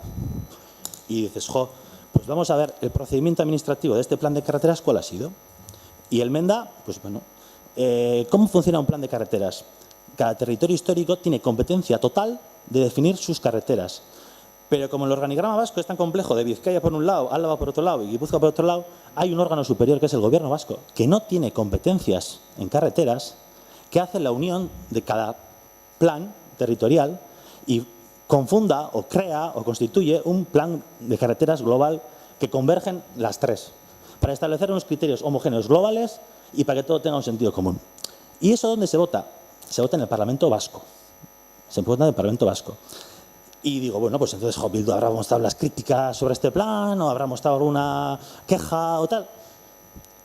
Y dices, jo, pues vamos a ver el procedimiento administrativo de este plan de carreteras, ¿cuál ha sido? Y el Menda, pues bueno, ¿cómo funciona un plan de carreteras? Cada territorio histórico tiene competencia total de definir sus carreteras. Pero como el organigrama vasco es tan complejo, de Vizcaya por un lado, Álava por otro lado y Guipúzcoa por otro lado, hay un órgano superior que es el gobierno vasco, que no tiene competencias en carreteras, que hace la unión de cada plan territorial y confunda o crea o constituye un plan de carreteras global que convergen las tres, para establecer unos criterios homogéneos globales y para que todo tenga un sentido común. ¿Y eso dónde se vota? Se vota en el Parlamento Vasco. Se vota en el Parlamento Vasco. Y digo, bueno, pues entonces, Bildu habrá mostrado las críticas sobre este plan o habrá mostrado alguna queja o tal.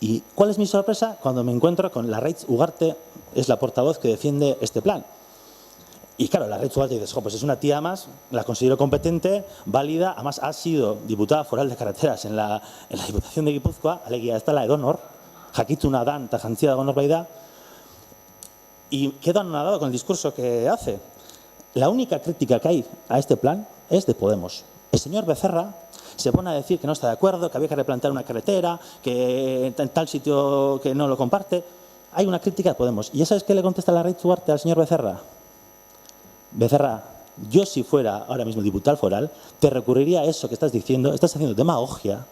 ¿Y cuál es mi sorpresa? Cuando me encuentro con Larraitz Ugarte, es la portavoz que defiende este plan. Y claro, Larraitz Ugarte dice, pues es una tía más, la considero competente, válida, además ha sido diputada foral de carreteras en la Diputación de Guipúzcoa, alegia ez dela edonor, jakituna dan eta jantzia dago norbait da, y quedo anonadado con el discurso que hace. La única crítica que hay a este plan es de Podemos. El señor Becerra se pone a decir que no está de acuerdo, que había que replantear una carretera, que en tal sitio que no lo comparte. Hay una crítica de Podemos. ¿Y ya sabes qué le contesta Larraitz Ugarte al señor Becerra? Becerra, yo si fuera ahora mismo diputado foral, te recurriría a eso que estás diciendo, estás haciendo demagogia,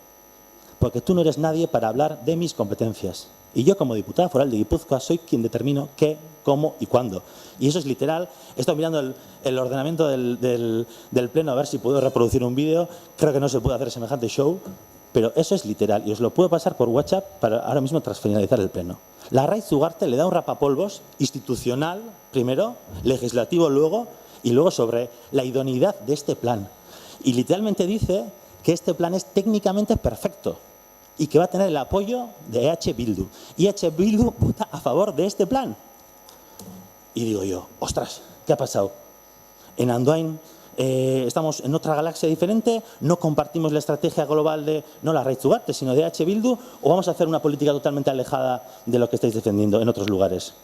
porque tú no eres nadie para hablar de mis competencias. Y yo como diputada foral de Guipúzcoa soy quien determino qué, cómo y cuándo. Y eso es literal. He estado mirando el ordenamiento del pleno a ver si puedo reproducir un vídeo. Creo que no se puede hacer semejante show, pero eso es literal. Y os lo puedo pasar por WhatsApp para ahora mismo tras finalizar el pleno. Larraitz Ugarte le da un rapapolvos institucional primero, legislativo luego, y luego sobre la idoneidad de este plan. Y literalmente dice que este plan es técnicamente perfecto y que va a tener el apoyo de EH Bildu. Y EH Bildu vota a favor de este plan. Y digo yo, ostras, ¿qué ha pasado? En Andoain estamos en otra galaxia diferente, no compartimos la estrategia global de, no Larraitz Ugarte, sino de EH Bildu, o vamos a hacer una política totalmente alejada de lo que estáis defendiendo en otros lugares.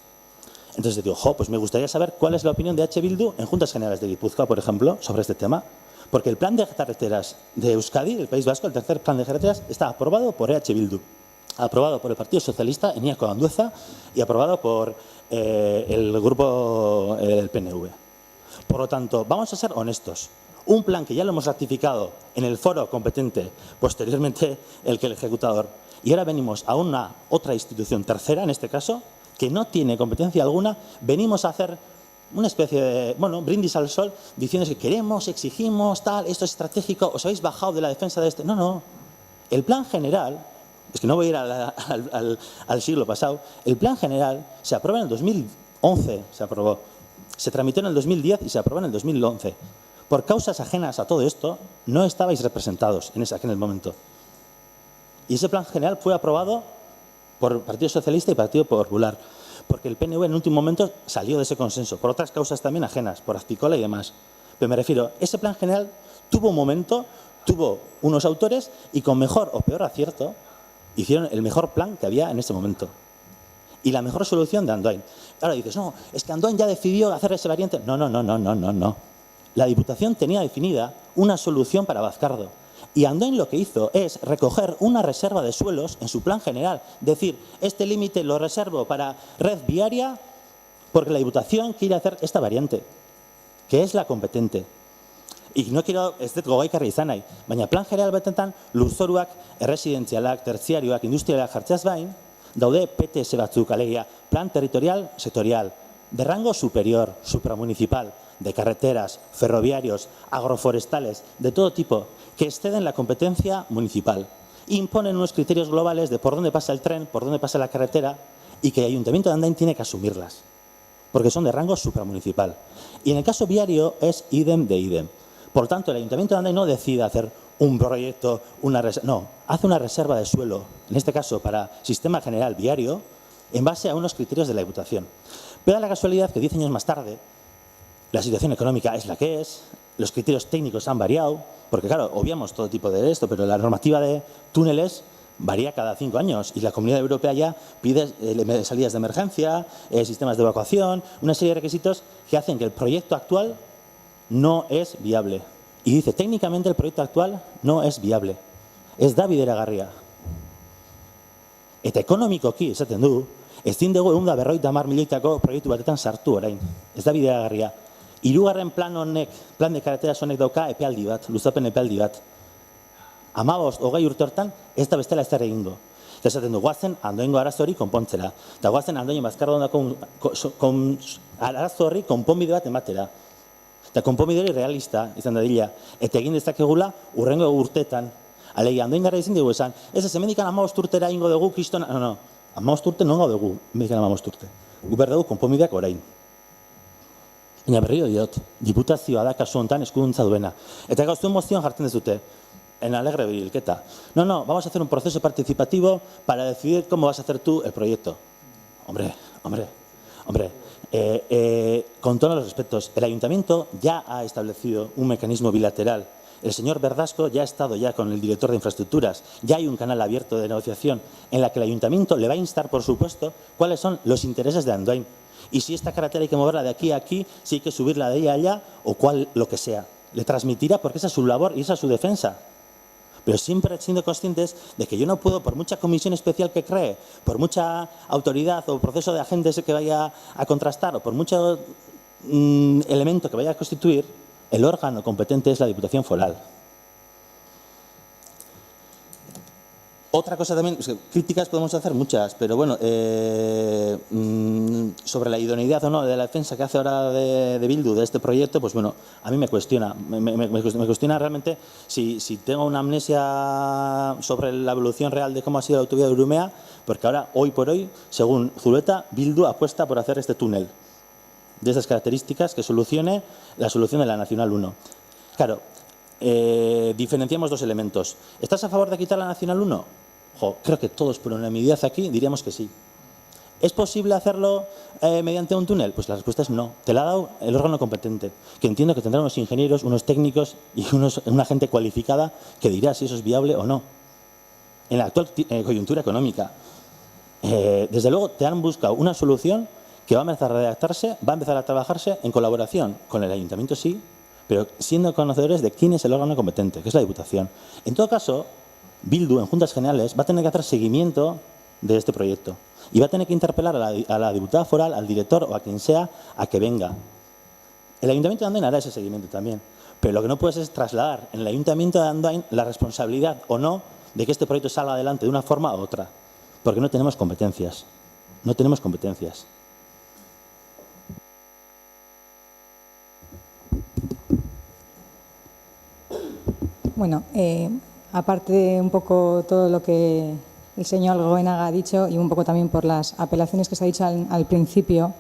Entonces digo, pues me gustaría saber cuál es la opinión de EH Bildu en Juntas Generales de Guipúzcoa, por ejemplo, sobre este tema. Porque el plan de carreteras de Euskadi, del País Vasco, el tercer plan de carreteras, está aprobado por EH Bildu, aprobado por el Partido Socialista, Eñiako Andueza, y aprobado por el grupo del PNV. Por lo tanto, vamos a ser honestos. Un plan que ya lo hemos ratificado en el foro competente, posteriormente el ejecutador, y ahora venimos a una otra institución tercera, en este caso, que no tiene competencia alguna, venimos a hacer una especie de, brindis al sol, diciendo que queremos, exigimos, tal, esto es estratégico, os habéis bajado de la defensa de este. No, no. El plan general, es que no voy a ir al siglo pasado, el plan general se aprobó en el 2011, se tramitó en el 2010 y se aprobó en el 2011. Por causas ajenas a todo esto, no estabais representados en aquel momento. Y ese plan general fue aprobado por Partido Socialista y Partido Popular, porque el PNV en último momento salió de ese consenso, por otras causas también ajenas, por Azpicola y demás. Pero me refiero, ese plan general tuvo un momento, tuvo unos autores y con mejor o peor acierto hicieron el mejor plan que había en ese momento. Y la mejor solución de Andoain. Ahora dices, no, es que Andoain ya decidió hacer ese variante. No. La Diputación tenía definida una solución para Bazcardo. Y Andoain lo que hizo es recoger una reserva de suelos en su plan general. Decir, este límite lo reservo para red viaria porque la Diputación quiere hacer esta variante, que es la competente. Y no quiero, ez dut gogaikarri izan nahi, baina plan general batetan lurzoruak, erresidentzialak, terziarioak, industrialak jartzeaz bain, daude PTS batzuk, alegia, plan territorial sectorial, de rango superior, supramunicipal, de carreteras, ferroviarios, agroforestales, de todo tipo, que exceden la competencia municipal. Imponen unos criterios globales de por dónde pasa el tren, por dónde pasa la carretera, y que el Ayuntamiento de Andoain tiene que asumirlas, porque son de rango supramunicipal. Y en el caso viario es idem de idem. Por tanto, el Ayuntamiento de Andoain no decide hacer un proyecto, hace una reserva de suelo, en este caso para sistema general viario, en base a unos criterios de la Diputación. Pero da la casualidad que 10 años más tarde, la situación económica es la que es, los criterios técnicos han variado, porque claro, obviamos todo tipo de esto, pero la normativa de túneles varía cada 5 años y la Comunidad Europea ya pide salidas de emergencia, sistemas de evacuación, una serie de requisitos que hacen que el proyecto actual no es viable. Y dice, técnicamente el proyecto actual no es viable. Ez da bideragarria. Eta ekonomikoki, esaten du, ezin dugu 150 milioitako proiektu batetan sartu orain. Ez da bideragarria. 3. plan de carreteras honek dauka epealdi bat, luzapen epealdi bat. 15-20 urte hortan ez da bestela ezer egingo. Eta esaten du, guazen Andoaingo arazo hori konpontzera. Eta guazen Andoain Bazkardondako arazo horri konponbide bat ematera. Eta konponbide hori realista izan dadila. Eta egin dezakegula urrengo urteetan. Alegia, Andoaingarra ezin dugu esan, ez hemendikan 15 urtera ingo dugu, kriston... No, 15 urte nongo dugu, hemendikan 15 urte. Gu behar dugu konponbideak orain. Baina berriro diot, diputazioa da kasu honetan eskuduntza duena. Eta gauzuen mozioan jartzen dezute, en alegre bilketa. No, vamos a hacer un proceso participativo para decidir cómo vas a hacer tú el proyecto. Hombre, con todos los respetos, el Ayuntamiento ya ha establecido un mecanismo bilateral. El señor Verdasco ya ha estado ya con el director de infraestructuras, ya hay un canal abierto de negociación en la que el Ayuntamiento le va a instar, por supuesto, cuáles son los intereses de Andoain. Y si esta carretera hay que moverla de aquí a aquí, si hay que subirla de ahí a allá, o lo que sea. Le transmitirá porque esa es su labor y esa es su defensa. Pero siempre siendo conscientes de que yo no puedo, por mucha comisión especial que cree, por mucha autoridad o proceso de agentes que vaya a contrastar, o por mucho elemento que vaya a constituir, el órgano competente es la Diputación Foral. Otra cosa también, críticas podemos hacer muchas, pero bueno, sobre la idoneidad o no de la defensa que hace ahora de Bildu de este proyecto, pues bueno, a mí me cuestiona. Me cuestiona realmente si tengo una amnesia sobre la evolución real de cómo ha sido la autovía de Urumea, porque ahora, hoy por hoy, según Zuleta, Bildu apuesta por hacer este túnel de esas características que solucione la solución de la Nacional 1. Claro, diferenciamos dos elementos. ¿Estás a favor de quitar la Nacional 1? Creo que todos por unanimidad aquí diríamos que sí. ¿Es posible hacerlo mediante un túnel? Pues la respuesta es no. Te la ha dado el órgano competente, que entiendo que tendrá unos ingenieros, unos técnicos y una gente cualificada que dirá si eso es viable o no. En la actual coyuntura económica, desde luego te han buscado una solución que va a empezar a redactarse, va a empezar a trabajarse en colaboración con el Ayuntamiento, sí, pero siendo conocedores de quién es el órgano competente, que es la Diputación. En todo caso, Bildu, en Juntas Generales, va a tener que hacer seguimiento de este proyecto y va a tener que interpelar a la diputada foral, al director o a quien sea, a que venga. El Ayuntamiento de Andoain hará ese seguimiento también, pero lo que no puedes es trasladar en el Ayuntamiento de Andoain la responsabilidad o no de que este proyecto salga adelante de una forma u otra, porque no tenemos competencias. No tenemos competencias. Bueno, aparte de un poco todo lo que el señor Goenaga ha dicho y un poco también por las apelaciones que se ha dicho al principio,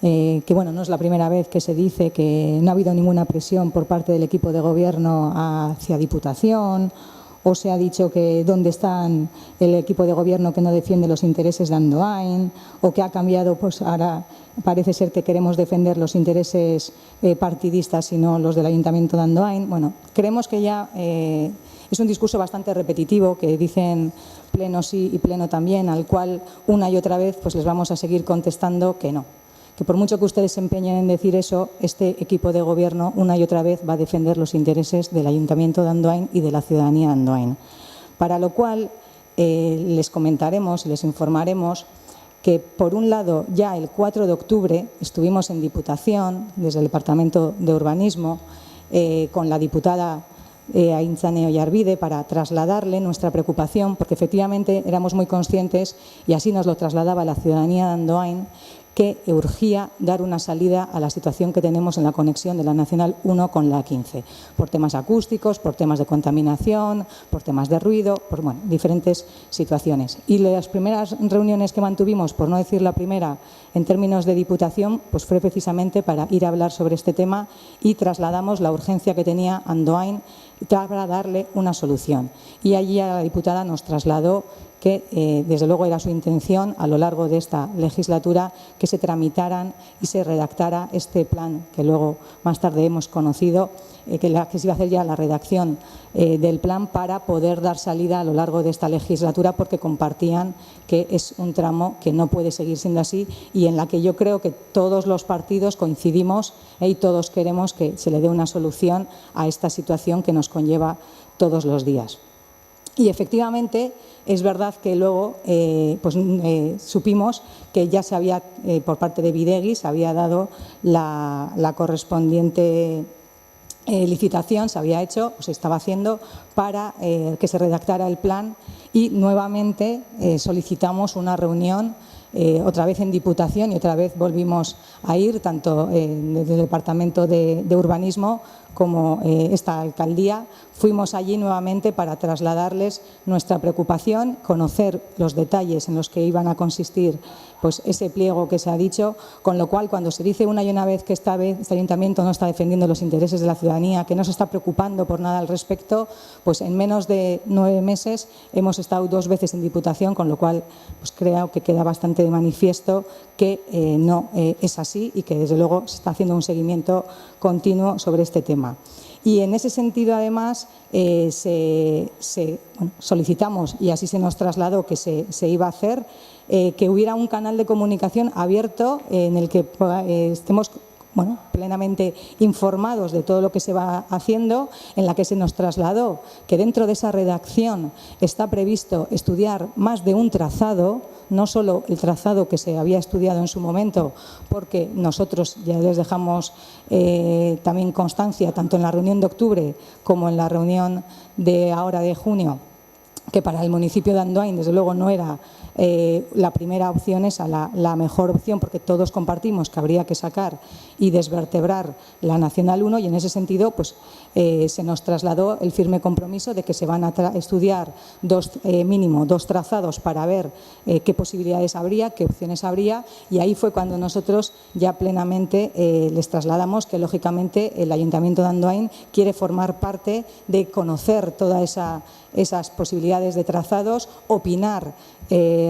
que bueno, no es la primera vez que se dice que no ha habido ninguna presión por parte del equipo de gobierno hacia Diputación, o se ha dicho que dónde están el equipo de gobierno que no defiende los intereses de Andoain, o que ha cambiado, pues ahora parece ser que queremos defender los intereses partidistas y no los del Ayuntamiento de Andoain. Bueno, creemos que ya es un discurso bastante repetitivo, que dicen pleno sí y pleno también, al cual una y otra vez pues les vamos a seguir contestando que no. Que por mucho que ustedes se empeñen en decir eso, este equipo de gobierno una y otra vez va a defender los intereses del Ayuntamiento de Andoain y de la ciudadanía de Andoain. Para lo cual les comentaremos y les informaremos que, por un lado, ya el 4 de octubre estuvimos en Diputación, desde el Departamento de Urbanismo, con la diputada Aintzane Oyarbide, para trasladarle nuestra preocupación, porque efectivamente éramos muy conscientes, y así nos lo trasladaba la ciudadanía de Andoain, que urgía dar una salida a la situación que tenemos en la conexión de la Nacional 1 con la 15, por temas acústicos, por temas de contaminación, por temas de ruido, por diferentes situaciones. Y las primeras reuniones que mantuvimos, por no decir la primera, en términos de Diputación, pues fue precisamente para ir a hablar sobre este tema, y trasladamos la urgencia que tenía Andoain para darle una solución. Y allí a la diputada nos trasladó que desde luego era su intención a lo largo de esta legislatura que se tramitaran y se redactara este plan que luego más tarde hemos conocido, que se iba a hacer ya la redacción del plan para poder dar salida a lo largo de esta legislatura, porque compartían que es un tramo que no puede seguir siendo así y en la que yo creo que todos los partidos coincidimos y todos queremos que se le dé una solución a esta situación que nos conlleva todos los días. Y efectivamente es verdad que luego supimos que ya se había, por parte de Bidegi, se había dado la correspondiente licitación, se había hecho, o se estaba haciendo, para que se redactara el plan y nuevamente solicitamos una reunión otra vez en Diputación y otra vez volvimos a ir, tanto desde el Departamento de Urbanismo como esta alcaldía. Fuimos allí nuevamente para trasladarles nuestra preocupación, conocer los detalles en los que iban a consistir pues ese pliego que se ha dicho, con lo cual cuando se dice una y una vez que esta vez este ayuntamiento no está defendiendo los intereses de la ciudadanía, que no se está preocupando por nada al respecto, pues en menos de 9 meses hemos estado 2 veces en Diputación, con lo cual pues creo que queda bastante de manifiesto que no es así y que desde luego se está haciendo un seguimiento continuo sobre este tema. Y en ese sentido, además, solicitamos, y así se nos trasladó que se iba a hacer, que hubiera un canal de comunicación abierto en el que estemos plenamente informados de todo lo que se va haciendo, en la que se nos trasladó que dentro de esa redacción está previsto estudiar más de un trazado, no solo el trazado que se había estudiado en su momento, porque nosotros ya les dejamos también constancia, tanto en la reunión de octubre como en la reunión de ahora de junio, que para el municipio de Andoain, desde luego, no era la primera opción, esa la mejor opción, porque todos compartimos que habría que sacar y desvertebrar la Nacional 1 y en ese sentido pues, se nos trasladó el firme compromiso de que se van a estudiar mínimo dos trazados para ver qué posibilidades habría, qué opciones habría, y ahí fue cuando nosotros ya plenamente les trasladamos que lógicamente el Ayuntamiento de Andoain quiere formar parte de conocer todas esas posibilidades de trazados, opinar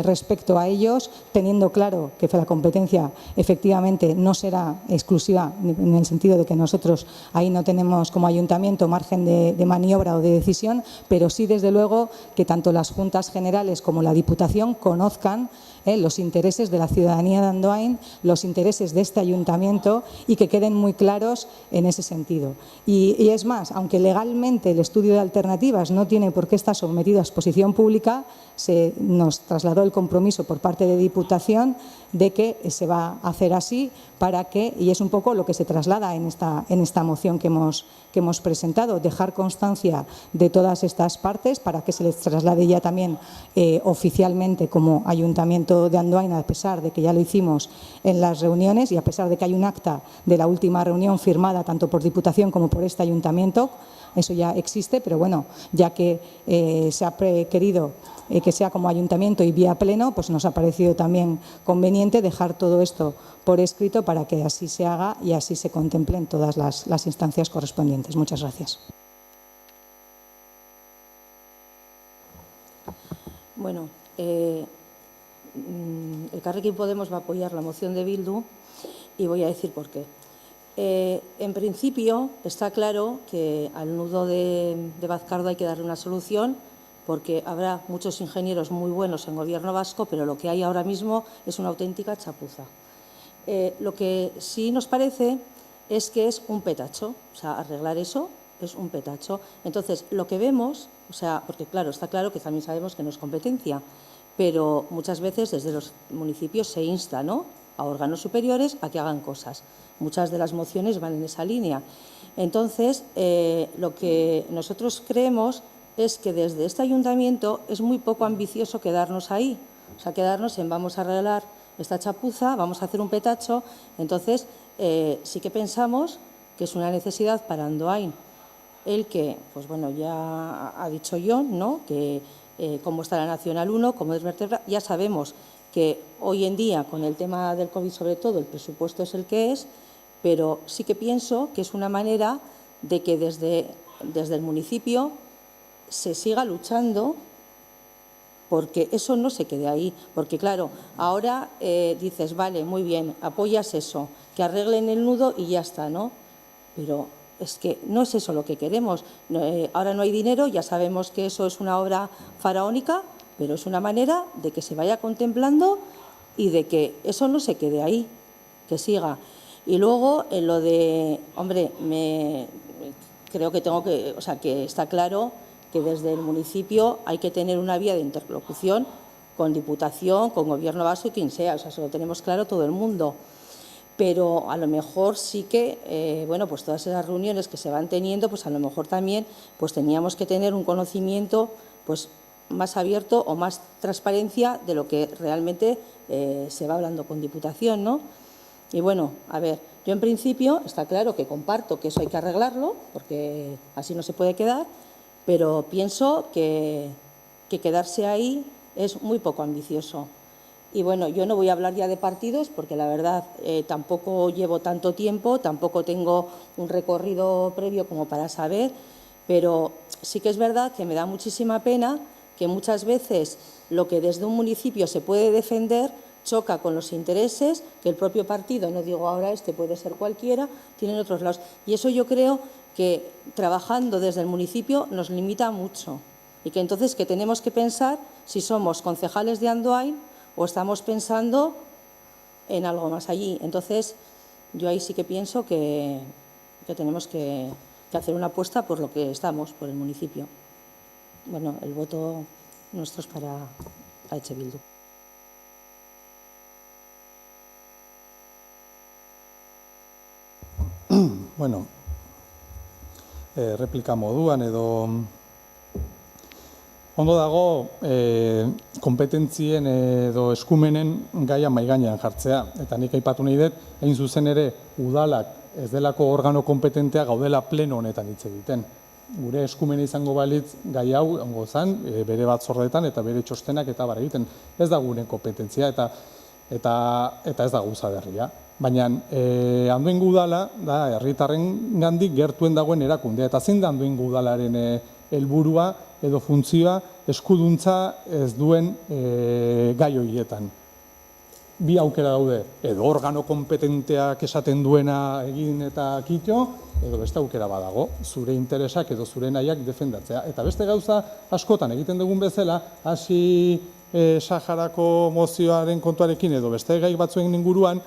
respecto a ellos, teniendo claro que la competencia efectivamente no será exclusiva en el sentido de que nosotros ahí no tenemos como ayuntamiento margen de maniobra o de decisión, pero sí desde luego que tanto las Juntas Generales como la Diputación conozcan los intereses de la ciudadanía de Andoain, los intereses de este ayuntamiento y que queden muy claros en ese sentido. Y es más, aunque legalmente el estudio de alternativas no tiene por qué estar sometido a exposición pública, se nos trasladó el compromiso por parte de Diputación de que se va a hacer así para que, y es un poco lo que se traslada en esta moción que hemos presentado, dejar constancia de todas estas partes para que se les traslade ya también oficialmente como Ayuntamiento de Andoain, a pesar de que ya lo hicimos en las reuniones y a pesar de que hay un acta de la última reunión firmada tanto por Diputación como por este Ayuntamiento. Eso ya existe, pero bueno, ya que se ha querido que sea como ayuntamiento y vía pleno, pues nos ha parecido también conveniente dejar todo esto por escrito para que así se haga y así se contemplen todas las instancias correspondientes. Muchas gracias. Bueno, Elkarrekin Podemos va a apoyar la moción de Bildu y voy a decir por qué. En principio está claro que al nudo de Bazcardo hay que darle una solución porque habrá muchos ingenieros muy buenos en Gobierno vasco, pero lo que hay ahora mismo es una auténtica chapuza. Lo que sí nos parece es que es un petacho, o sea, arreglar eso es un petacho. Entonces, lo que vemos, o sea, porque claro, está claro que también sabemos que no es competencia, pero muchas veces desde los municipios se insta, ¿no?, a órganos superiores a que hagan cosas. Muchas de las mociones van en esa línea. Entonces, lo que nosotros creemos es que desde este ayuntamiento es muy poco ambicioso quedarnos ahí, o sea, quedarnos en vamos a arreglar esta chapuza, vamos a hacer un petacho. Entonces, sí que pensamos que es una necesidad para Andoain el que, pues bueno, ya ha dicho Jon, ¿no?, que cómo está la Nacional 1, cómo es vertebrar, ya sabemos que hoy en día, con el tema del COVID sobre todo, el presupuesto es el que es, pero sí que pienso que es una manera de que desde el municipio se siga luchando porque eso no se quede ahí. Porque claro, ahora dices, vale, muy bien, apoyas eso, que arreglen el nudo y ya está, ¿no? Pero es que no es eso lo que queremos. Ahora no hay dinero, ya sabemos que eso es una obra faraónica, pero es una manera de que se vaya contemplando y de que eso no se quede ahí, que siga. Y luego, en lo de, hombre, creo que que está claro que desde el municipio hay que tener una vía de interlocución con Diputación, con Gobierno vasco y quien sea, o sea, eso lo tenemos claro todo el mundo. Pero a lo mejor sí que, bueno, pues todas esas reuniones que se van teniendo, pues a lo mejor también pues teníamos que tener un conocimiento pues más abierto o más transparencia de lo que realmente se va hablando con Diputación, ¿no? Y bueno, a ver, yo en principio está claro que comparto que eso hay que arreglarlo, porque así no se puede quedar, pero pienso que quedarse ahí es muy poco ambicioso. Y bueno, yo no voy a hablar ya de partidos porque la verdad tampoco llevo tanto tiempo, tampoco tengo un recorrido previo como para saber, pero sí que es verdad que me da muchísima pena que muchas veces lo que desde un municipio se puede defender choca con los intereses que el propio partido, no digo ahora puede ser cualquiera, tiene en otros lados. Y eso yo creo que trabajando desde el municipio nos limita mucho y que entonces que tenemos que pensar si somos concejales de Andoain o estamos pensando en algo más allí. Entonces, yo ahí sí que pienso que tenemos que hacer una apuesta por lo que estamos, por el municipio. Bueno, el voto nuestro es para EH Bildu. Bueno, replika moduan edo ondo dago kompetentzien edo eskumenen gaia maigainean jartzea. Eta nik aipatu nahi dut, hain zuzen ere udalak ez delako organo kompetentea gaudela pleno honetan hitz egiten. Gure eskumena izango balitz gai hau ongo zan, bere batzordeetan eta bere txostenak eta bar egiten. Ez da gure kompetentzia eta ez da gauza berria. Baina Andoaingo udala da herritarren gandik gertuen dagoen erakundea. Eta zein da Andoaingo udalaren helburua edo funtzioa eskuduntza ez duen gai horietan. Bi aukera daude, edo organo kompetenteak esaten duena egin eta kitxo, edo beste aukera badago, zure interesak edo zure nahiak defendatzea. Eta beste gauza askotan egiten dugun bezala, hasi Saharako mozioaren kontuarekin edo beste gai batzuen inguruan,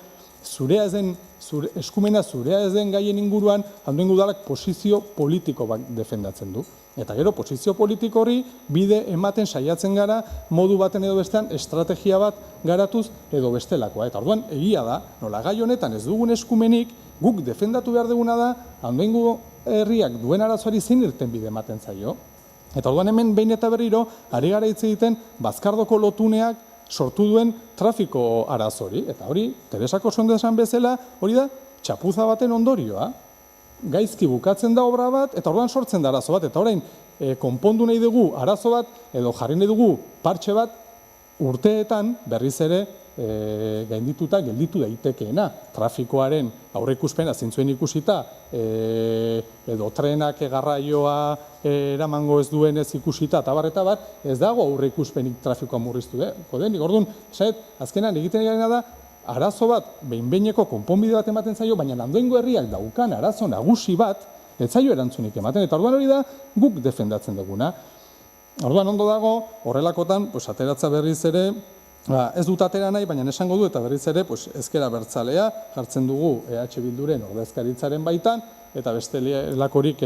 eskumena zurea ez den gaien inguruan, Andoaingo udalak posizio politiko bat defendatzen du. Eta gero, posizio politiko hori bide ematen saiatzen gara, modu baten edo bestean, estrategia bat garatuz edo bestelakoa. Eta orduan, egia da, nola gai honetan ez dugun eskumenik, guk defendatu behar duguna da, Andoaingo herriak duen arazoari zein irten bide ematen zaio. Eta orduan hemen behin eta berriro, ari gara hitz egiten, Bazkardoko lotuneak sortu duen trafiko arazori. Eta hori, Teresako sondesan bezala, hori da, txapuza baten ondorioa. Gaizki bukatzen da obra bat, eta orduan sortzen da arazo bat. Eta orain, konpondu nahi dugu arazo bat, edo jarri nahi dugu partxe bat, urteetan berriz ere gaindituta gelditu daitekeena. Trafikoaren aurreikuspena zintzuen ikusita, edo trenak garraioa eramango ez duenez ikusita, eta bar, ez dago aurreikuspenik trafikoa murriztu denik. Orduan, azkenan egiten garen da, arazo bat, behin-behineko konponbide bat ematen zaio, baina Andoaingo herriak daukan arazo nagusi bat, ez zaio erantzunik ematen. Eta orduan hori da, guk defendatzen duguna. Orduan ondo dago, horrelakotan, ateratza berriz ere, ez dut atera nahi, baina esango du, eta berriz ere, ezker abertzalea jartzen dugu EH Bilduren ordezkaritzaren baitan, eta beste lakorik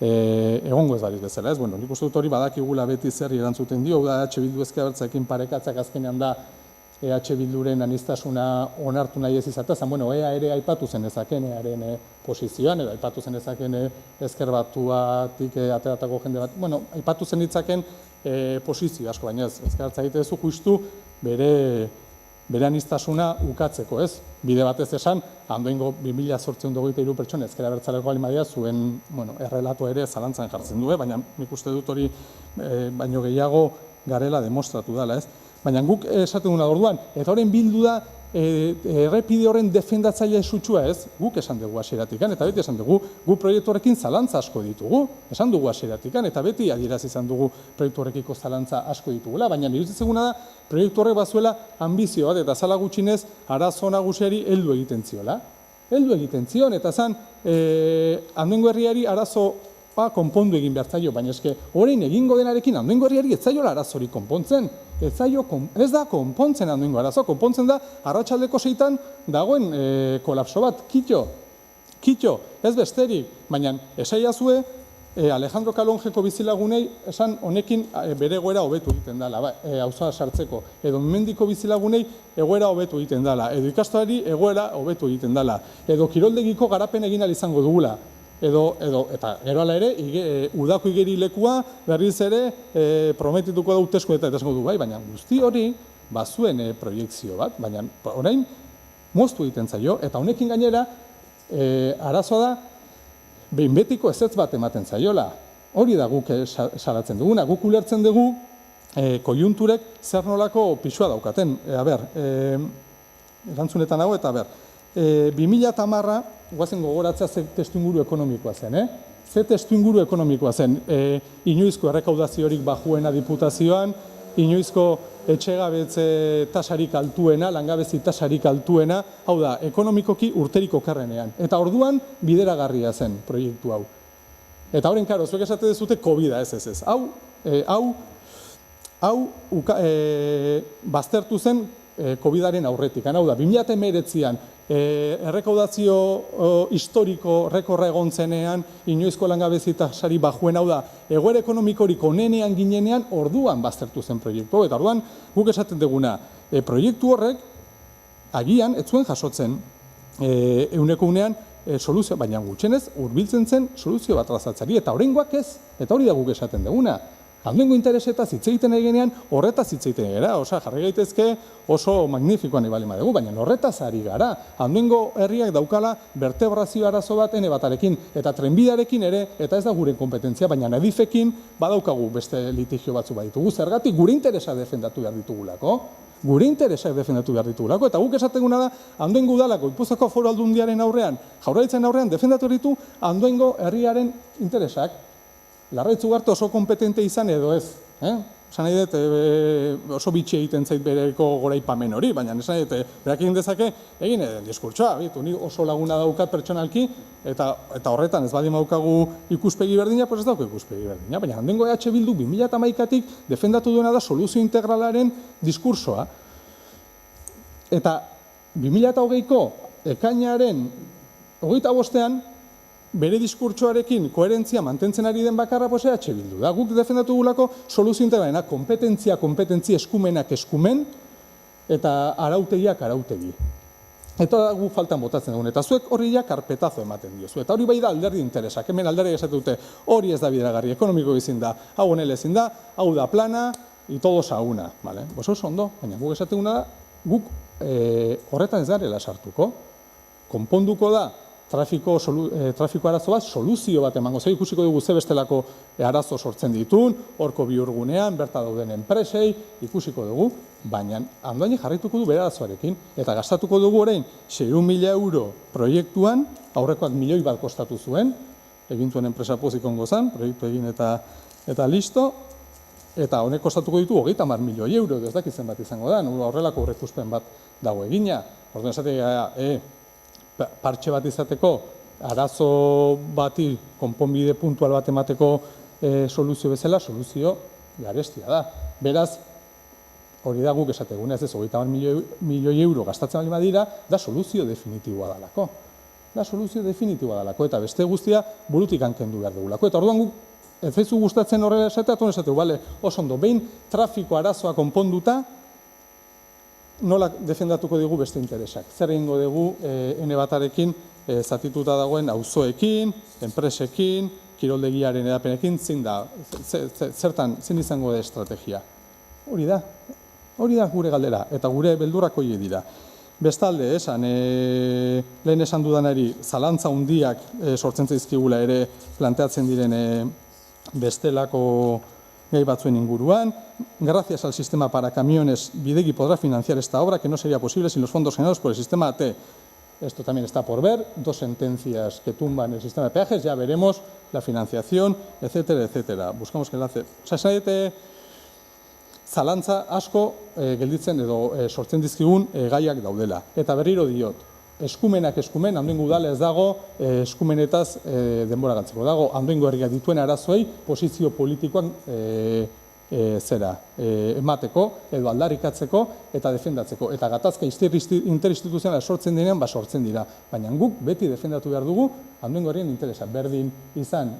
egongo ez barik bezala. Nik uste dut hori badakigula beti zerri erantzuten dio, da EH Bildu ezker abertzaekin parekatzak azkenean da EH Bilduren anistasuna onartu nahi ez izatea, ea ere aipatu zen ezaken earen posizioan, edo aipatu zen ezaken ezker batuatik ateratako jende bat, aipatu zen ditzaken posizio asko, baina ezker abertzaitea justu bere anistasuna ukatzeko, ez? Bide batez esan, Andoaingo 2823 pertsona ezker abertzaleko alimadia zuen errelato ere zalantzan jartzen du, baina nik uste dut hori baino gehiago garela demostratu dela, ez? Baina guk esaten duna orduan, eta horren bildu da errepide horren defendatzaile sutsua ez, guk esan dugu hasieratik, eta beti esan dugu, gu proiektu horrekin zalantza asko ditugu, esan dugu hasieratik, eta beti adierazi izan dugu proiektu horrekiko zalantza asko ditugula, baina iruditzen da, proiektu horrek bazuela ambizio bat, eta zala gutxinez, arazo nagusiari heldu egiten ziola. Heldu egiten zion, eta zan, Andoaingo herriari arazo konpondu egin behar zaio, baina eske orain egingo denarekin Andoaingo herriari ez zaiola arazorik konpontzen. Ez da konpontzen Andoaingo arazo, konpontzen da arratsaldeko 6 dagoen kolapso bat, kitxo, ez besterik, baina esaiazue Alejandro Kalonjeko bizilagunei esan honekin bere egoera hobetu egiten dela, auzoa sartzeko, edo mendiko bizilagunei egoera hobetu egiten dela, edo ikastoari egoera hobetu egiten dela, edo kiroldegiko garapen egin ahal izango dugula, eta gero ala ere, udako igerilekua berriz ere prometituko da hauteskunde eta esango du bai, baina guzti hori bazuen proiekzio bat, baina orain moztu egiten zaio, eta honekin gainera arazoa da behin betiko ezetz bat ematen zaiola. Hori da guk salatzen duguna, guk ulertzen dugu kojunturek zer nolako pisua daukaten. Erantzunetan hau eta 2010 guazen gogoratzea ze testuinguru ekonomikoa zen, Ze testuinguru ekonomikoa zen, inoizko errekaudaziorik bajuena diputazioan, inoizko etxegabetze tasarik altuena, langabezi tasarik altuena, hau da, ekonomikoki urterik okerrenean. Eta orduan bideragarria zen proiektu hau. Eta horren, karo, zuek esate dezute COVID-a, ez. Hau baztertu zen COVID-aren aurretik. Hau da, 2019an errekaudazio historiko rekorra egon zenean, inoizko langabezi tasari bajuen, hau da, egoera ekonomikorik onenean ginenean, orduan baztertu zen proiektu. Eta orduan, guk esaten duguna, proiektu horrek, agian, ez zuen jasotzen, euneko unean, soluzio, baina gutxenez, hurbiltzen zen soluzio bat razatzari, eta oraingoak ez, eta hori da guk esaten duguna. Andoaingo interesetaz hitz egiten egenean, horretaz hitz egiten gara, jarri gaitezke oso magnifikoa nahi bali madugu, baina horretaz ari gara. Andoaingo herriak daukala vertebrazio arazo bat ene batarekin, eta trenbidearekin ere, eta ez da gure kompetentzia, baina Adifekin badaukagu beste litigio batzu baditugu, zergatik gure interesa defendatu behar ditugulako. Gure interesak defendatu behar ditugulako, eta guk esaten guna da, Andoaingo udalako, Gipuzkoako Foru Aldundiaren aurrean, Jaurlaritzaren aurrean defendatu ditu Andoaingo herriaren interesak. Larraitz Ugarte oso kompetente izan edo ez. Esan nahi dut, oso bitxi egiten zait bereko goraipamen hori, baina esan nahi dut, berak egin dezake, egin edo diskurtsoa, ni oso laguna daukat pertsonalki, eta horretan ez badi maukagu ikuspegi berdina, pues ez dauka ikuspegi berdina, baina Andoaingo EH Bildu 2011-tik defendatu duena da soluzio integralaren diskursoa. Eta 2020ko ekainaren 25ean, bere diskurtsoarekin koherentzia mantentzen ari den bakarra EH Bildu da. Guk defendatu gulako soluzio integralena kompetentzia, eskumenak eskumen, eta arautegiak arautegi. Eta gu faltan botatzen dugun, eta zuek horri ja karpetazo ematen diozu. Eta hori bai da alderdi interesak, hemen alderdi esatu dute, hori ez da bideragarri, ekonomiko ezin da, hau onele ezin da, hau da plana, y todos a una. Oso ondo, baina guk esateguna da, guk horretan ez garela sartuko, konponduko da, trafiko arazo bat, soluzio bat emango. Zer ikusiko dugu ze bestelako arazo sortzen ditun, horko bihurgunean, berta dauden enpresei, ikusiko dugu, baina Andoaini jarrituko du bere arazoarekin, eta gastatuko dugu orain 600.000 euro proiektuan, aurrekoak 1 milioi bat kostatu zuen, egin zuen enpresa pozikongo zen, proiektu egin eta listo, eta honek kostatuko ditu 30 milioi euro, ez dakitzen bat izango da, horrelako aurreikuspen bat dago egina, orduan esatea, partxe bat izateko, arazo bati konponbide puntual bat emateko soluzio bezala, soluzio garestia da. Beraz, hori da guk esateguna, ez 30 milioi euro gastatzen bali badira, da soluzio definitiboa dalako. Da soluzio definitiboa dalako, eta beste guztia burutik hankendu behar dugulako. Eta orduan guk, ez zaizu gustatzen horrela esatea, eta esategu, oso ondo, behin trafiko arazoa konponduta, nola defendatuko dugu beste interesak. Zer egingo dugu ene batarekin zatituta dagoen auzoekin, enpresekin, kiroldegiaren edapenekin, zertan izango da estrategia. Hori da gure galdera, eta gure beldurrak horiek dira. Bestalde, lehen esan dudanari, zalantza hundiak sortzen zaizkigula ere planteatzen diren bestelako gai batzuen inguruan. Gracias al sistema para camiones, Bidegi podrá financiar esta obra que no sería posible sin los fondos generados por el sistema AT. Esto también está por ver, 2 sentencias que tumban el sistema de peajes, ya veremos la financiación, etcétera, etcétera. Buscamos que enlace. Osa, esan dute, zalantza asko gelditzen edo sortzen dizkigun gaiak daudela. Eta berriro diot, eskumenak eskumen, Andoaingo udala ez dago eskumenetaz denbora galtzeko. Dago Andoaingo herriak dituen arazoei posizio politikoan emateko edo aldarrikatzeko eta defendatzeko. Eta gatazka interinstituzionala sortzen direnean, sortzen dira. Baina guk beti defendatu behar dugu Andoaingo herrien interesa. Berdin izan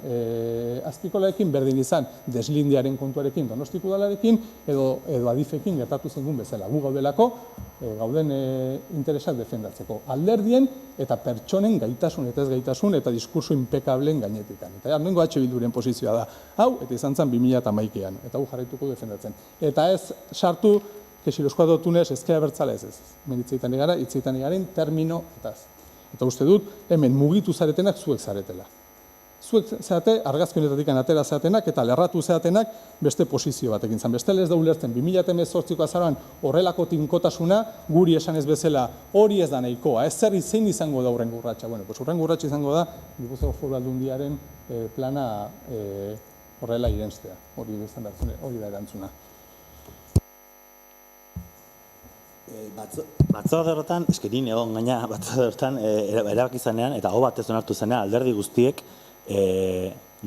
Azpikolarekin, berdin izan Deslindiaren kontuarekin, Donostiko udalarekin, edo Adifekin gertatu zengun bezala. Gu gaudelako, gauden interesak defendatzeko. Alderdien eta pertsonen gaitasun eta ez gaitasun eta diskurso impekablen gainetikan. Eta Andoaingo Bilduren posizioa da. Hau, eta izan zen 2008an. Eta gu jarraituko defendatzen. Eta ez sartu, que si los 4 túneles ezkera bertzala ez. Hitzetan garen termino etaz. Eta uste dut, hemen mugitu zaretenak zuek zaretela. Zuek zarete, argazkionetatik atera zaretenak eta lerratu zaretenak beste posizio batekin zan. Bestela ez da ulertzen, 2018ko azaroan horrelako tinkotasuna guri esan ez bezala hori ez da nahikoa. Ez zer zein izango da hurrengo urratsa. Bueno, pues hurrengo urratsa izango da Gipuzkoako Foru Aldundiaren plana horrela irenstea. Hori da erantzuna. Batzorde horretan, eskerin egon gaina batzorde horretan erabaki zanean eta hau batez onartu zanean alderdi guztiek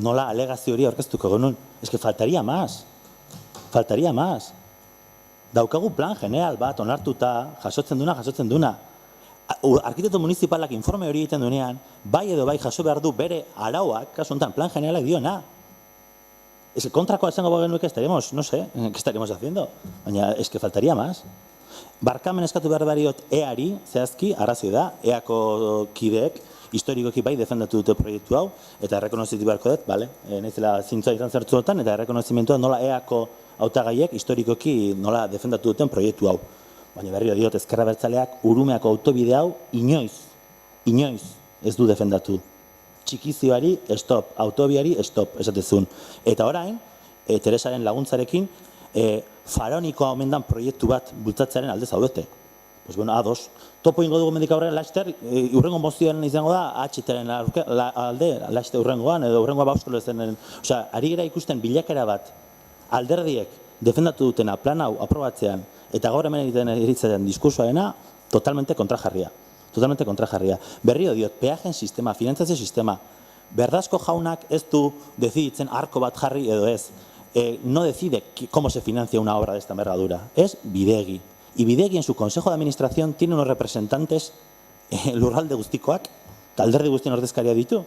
nola alegazio hori aurkeztuko genuen. Eske faltaria más. Daukagu plan general bat onartuta, jasotzen duna. Arkitekto municipalak informe hori egiten duenean, bai edo bai jaso behar du bere arauak, kasu honetan plan generalak diona. Eske kontrakoa esango bagenuke estaríamos, no sé, ¿qué estaríamos haciendo? Baina eske faltaria más. Barkamen eskatu behar bariot EAri, zehazki, arrazio da, EAko kideek, historikoki bai defendatu dute proiektu hau, eta errekonozitu beharko dut, naizela zintzoa izan zertzuotan, eta errekonozimentua nola EAko hautagaiek historikoki nola defendatu duten proiektu hau. Baina berrio diot, Ezkerra Abertzaleak Urumeako autobide hau inoiz ez du defendatu. Txikizioari stop, autobiari stop, esatezun. Eta orain, Teresaren laguntzarekin, faraonikoa omendan proiektu bat bultzatzearen alde zaudete. Pues bueno, A2. Topo ingo dugu mendik aurrera, laster, urrengo mozioan izango da, atxitaren alde, laster urrengoan, edo urrengoa bauskolo ezenen. Osea, ari gara ikusten bilakera bat, alderdiek defendatu dutena plan hau aprobatzean, eta gaur hemen egiten eritzean diskursoarena, totalmente kontrajarria. Berrio diot, peajen sistema, finantzazio sistema, Berdazko jaunak ez du deciditzen arko bat jarri edo ez. No decide cómo se financia una obra de esta envergadura. Es Bidegi. Y Bidegi en su consejo de administración tiene unos representantes lurralde guztikoak, alderdi guztien ordezkaria ditu.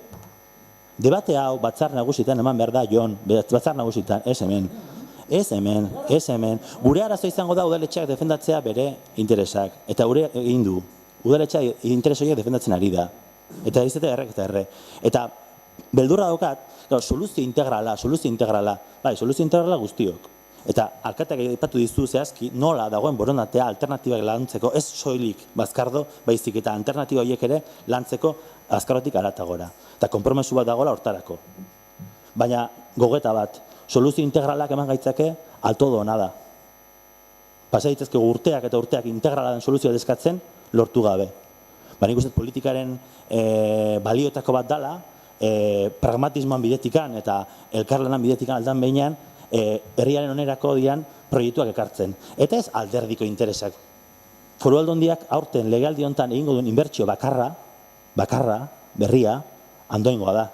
Debate hau batzar nagusitan eman behar da, Jon, batzar nagusitan, ez hemen. Gure arazo izango da udaletxeak defendatzea bere interesak. Eta gure egin du. Udaletxeak interes horiek defendatzen ari da. Eta izate errek eta erre. Eta beldurra daukat, soluzio integrala. Bai, soluzio integrala guztiok. Eta alkateak aipatu dizu zehazki nola dagoen borondatea alternatibak lantzeko, ez soilik Bazkardo, baizik eta alternatiba horiek ere lantzeko Bazkardotik haratagora. Eta konpromesu bat dagoela hortarako. Baina gogeta bat, soluzio integralak eman gaitzake alto do nada. Pasa daitezke urteak eta urteak integrala den soluzioa deskatzen lortu gabe. Baina ikusten politikaren balioetako bat dala, pragmatismoan bidetikan eta elkarlanan bidetikan aldan behinean, herriaren onerako dian proiektuak ekartzen. Eta ez alderdiko interesak. Foru Aldundiak aurten legealdi honetan egingo duen inbertsio bakarra, berria, Andoaingoa da.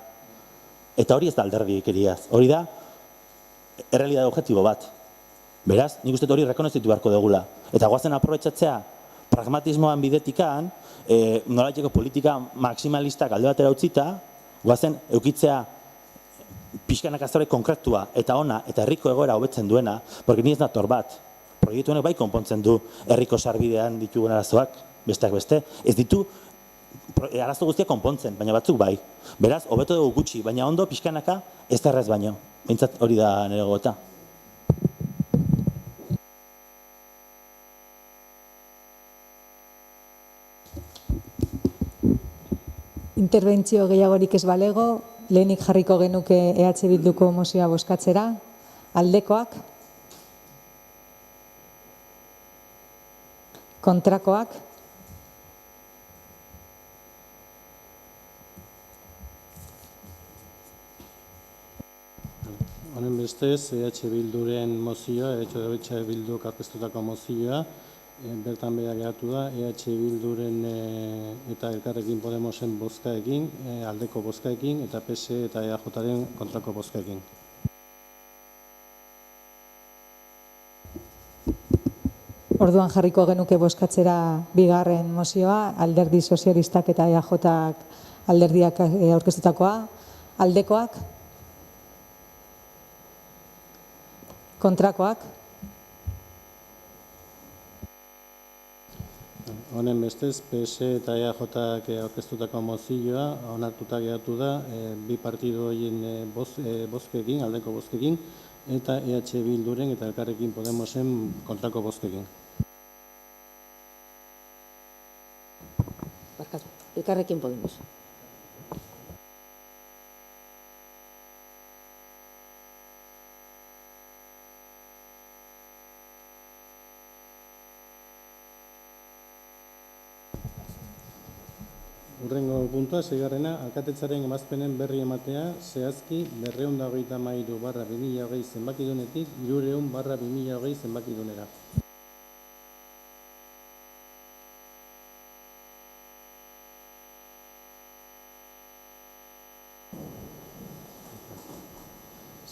Eta hori ez da alderdikeriaz. Hori da, errealidade objektibo bat. Beraz, nik uste hori rekonozitu beharko degula. Eta goazen aprobetxatzea, pragmatismoan bidetikan, nolaiteko politika maximalistak alde batera utzita, goazen eukitzea pixkanak azore konkretua eta ona eta herriko egoera hobetzen duena, porque ni ez nator bat. Proiektu honek bai konpontzen du herriko sarbidean ditugun arazoak, besteak beste. Ez ditu arazo guztiak konpontzen, baina batzuk bai. Beraz, hobeto dugu gutxi, baina ondo pixkanaka ez da errez baino. Behintzat hori da nire gogota. Interbentzio gehiagorik ez balego, lehenik jarriko genuke EH Bilduko mozioa bozkatzera. Aldekoak? Kontrakoak? Honen bestez, EH Bilduren mozioa, EH Bilduk aurkeztutako mozioa, bertan behera geratu da, EH Bilduren eta Elkarrekin Podemosen bozkaekin, aldeko bozkaekin, eta PSE eta EAJaren kontrako bozkaekin. Orduan jarriko genuke bozkatzera bigarren mozioa, Alderdi Sozialistak eta EAJak alderdiak aurkeztutakoa. Aldekoak? Kontrakoak? Honen bestez, PSE eta EAJak aurkeztutako mozioa onartuta geratu da, bi partidu horien bozkekin, aldeko bozkekin, eta EH Bilduren eta Elkarrekin Podemosen kontrako bozkekin. Barkatu, Elkarrekin Podemos. Hurrengo puntua, seigarrena, alkatetzaren emazpenen berri ematea, zehazki 233/2020 zenbakidunetik 300/2020 zenbakidunera.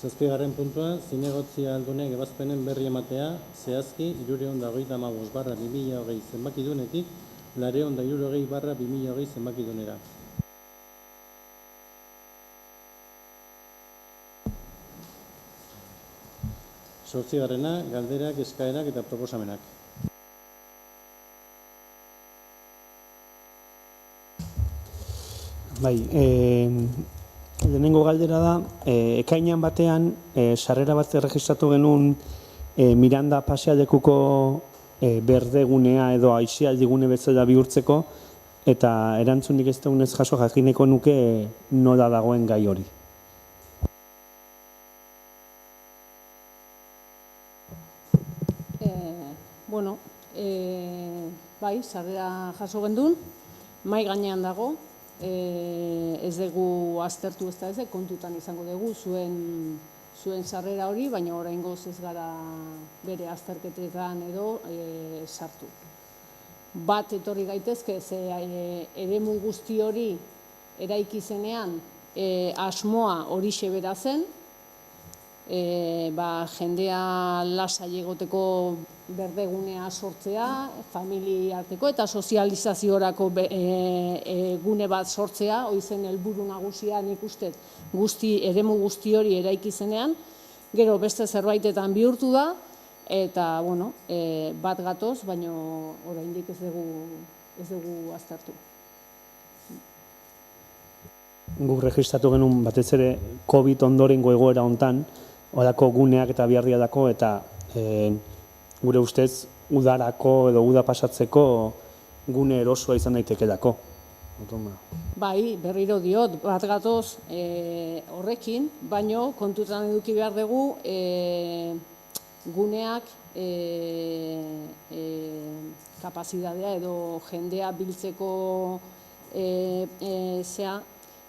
Zazpigarren puntua, zinegotzia aldunek ebazpenen berri ematea, zehazki 325/2020 zenbakidunetik 460/2020 zenbakidunera. Zortzigarrena, galderak, eskaerak eta proposamenak. Bai, lehenengo galdera da, ekainean batean, sarrera bat erregistratu genuen Miranda pasealdekuko berdegunea edo aisialdigune bezala bihurtzeko, eta erantzunik ez dugunez jaso jakineko nuke nola dagoen gai hori. Bueno, bai, sarrera jaso gendun, mai gainean dago, ez dugu aztertu ez da ez, kontutan izango dugu zuen sarrera hori, baina oraingoz ez gara bere azterketetan edo sartu. Bat etorri gaitezke, ze eremu guzti hori eraiki zenean asmoa horixe bera zen, jendea lasai egoteko berdegunea sortzea, familiarteko eta sozializaziorako gune bat sortzea, hori zen helburu nagusia nik uste eremu guzti hori eraiki zenean, gero beste zerbaitetan bihurtu da, eta bat gatoz, baina oraindik ez dugu aztertu. Guk registratu genuen batez ere COVID ondorengo egoera hontan, horako guneak eta biharria dako, eta gure ustez udarako edo uda pasatzeko gune erosoa izan daitekelako. Bai, berriro diot, bat gatoz horrekin, baino kontutan eduki behar dugu guneak kapazitatea edo jendea biltzeko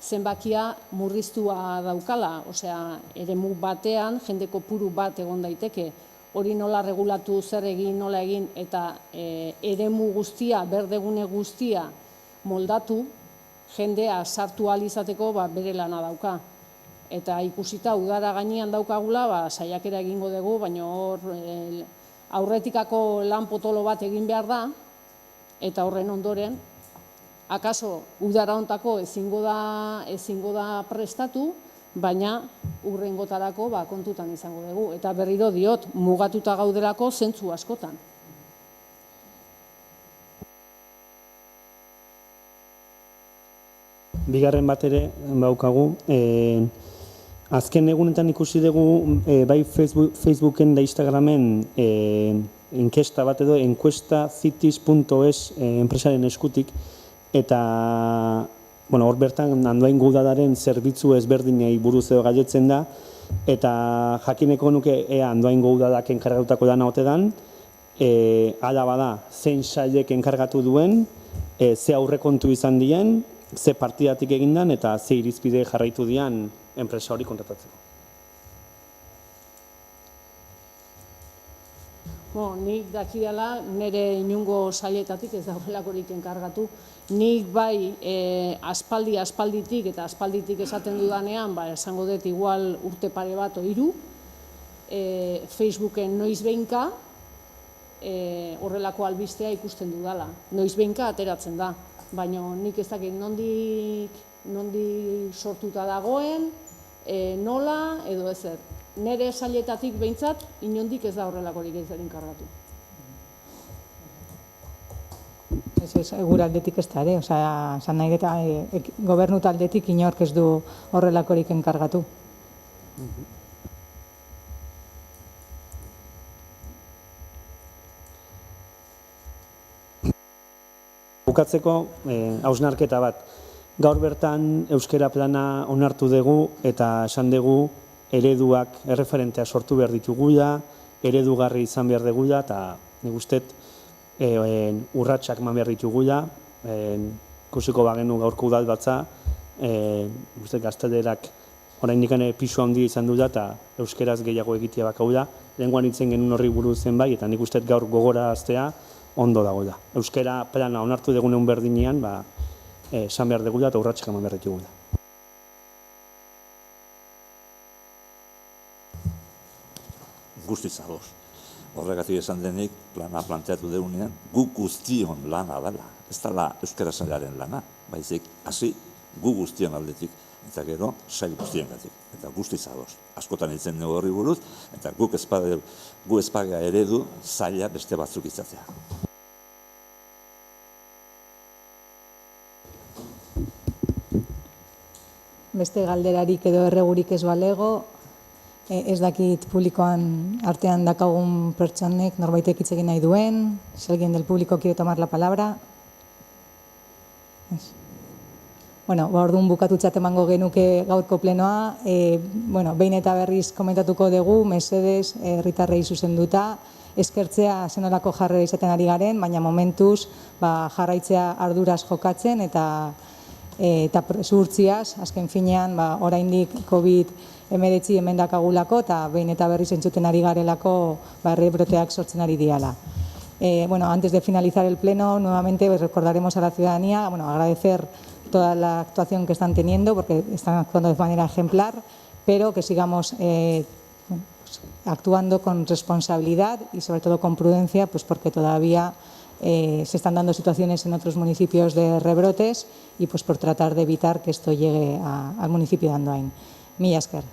zenbakia murriztua daukala, osea, eremu batean jende kopuru bat egon daiteke, hori nola regulatu, zer egin, nola egin, eta eremu guztia, berdegune guztia moldatu, jendea sartu ahal izateko bere lana dauka. Eta ikusita udara gainean daukagula, saiakera egingo dugu, baina hor aurretikako lan potolo bat egin behar da, eta horren ondoren, akaso udara hontako ezingo da prestatu, baina hurrengotarako kontutan izango dugu. Eta berriro diot, mugatuta gaudelako zentzu askotan. Bigarren bat ere baukagu, azken egunetan ikusi dugu bai Facebooken da Instagramen inkesta bat edo encuestacities.es enpresaren eskutik, eta hor bertan Andoain Udalaren zerbitzu ezberdinei buruz edo galdetzen da, Eta jakineko nuke ea Andoaingo udalak enkargatutako dana ote dan, hala bada, zein sailek enkargatu duen, ze aurrekontu izan dien, ze partidatik egindan eta ze irizpide jarraitu dian enpresa hori kontratatzeko. Nik dakidala, nire inungo sailetatik ez dagoelakorik enkargatu. Nik bai aspalditik eta aspalditik esaten dudanean, esango dut igual urte pare bat o 3, Facebooken noiz behinka horrelako albistea ikusten dudala. Noiz behinka ateratzen da, baina nik ez dakit nondik sortuta dagoen, nola edo ezer. Nire sailetatik behintzat, inondik ez da horrelakorik ez enkargatu. Ez gure aldetik ez da ere, esan nahi eta gobernu taldetik inork ez du horrelakorik enkargatu. Bukatzeko, hausnarketa bat. Gaur bertan euskara plana onartu dugu eta esan dugu ereduak erreferentea sortu behar ditugula, eredugarri izan behar dugula eta nik uste urratsak eman behar ditugula, ikusiko bagenu gaurko udalbatza, uste gaztelderak oraindik pisu handia izan dula eta euskeraz gehiago egitea bakaula, lehenguan hitzen genuen horri buruz zenbait eta nik uste gaur gogora aztea ondo dagoela. Euskara plana onartu dugunean berdinean, esan behar dugula eta urratsak eman behar ditugula. Guztiz ados. Horregatik esan denik, plana planteatu deunean, gu guztion lana dela. Ez dela euskara sailaren lana, baizik hasi gu guztion aldetik, eta gero sail guztien gatik. Eta guztiz ados. Askotan hitzen dugu horri buruz, eta gu ezpaga eredu zaila beste batzuk izatea. Beste galderarik edo erregurik ez balego, ez dakit publikoan artean dakagun pertsonek norbaitek hitz egin nahi duen, si alguien del público quiere tomar la palabra. Orduan bukatutzat emango genuke gaurko plenoa, behin eta berriz komentatuko dugu, mesedez, herritarrei zuzenduta, eskertzea zenolako jarrera izaten ari garen, baina momentuz jarraitzea arduraz jokatzen eta zuhurtziaz, azken finean, oraindik COVID-19 hemen dakagulako eta behin eta berriz entzuten ari garelako rebroteak sortzen ari diala. Antes de finalizar el pleno, nuevamente recordaremos a la ciudadanía, agradecer toda la actuación que están teniendo, porque están actuando de manera ejemplar, pero que sigamos actuando con responsabilidad y sobre todo con prudencia, pues porque todavía se están dando situaciones en otros municipios de rebrotes y pues por tratar de evitar que esto llegue al municipio de Andoain. Mila esker.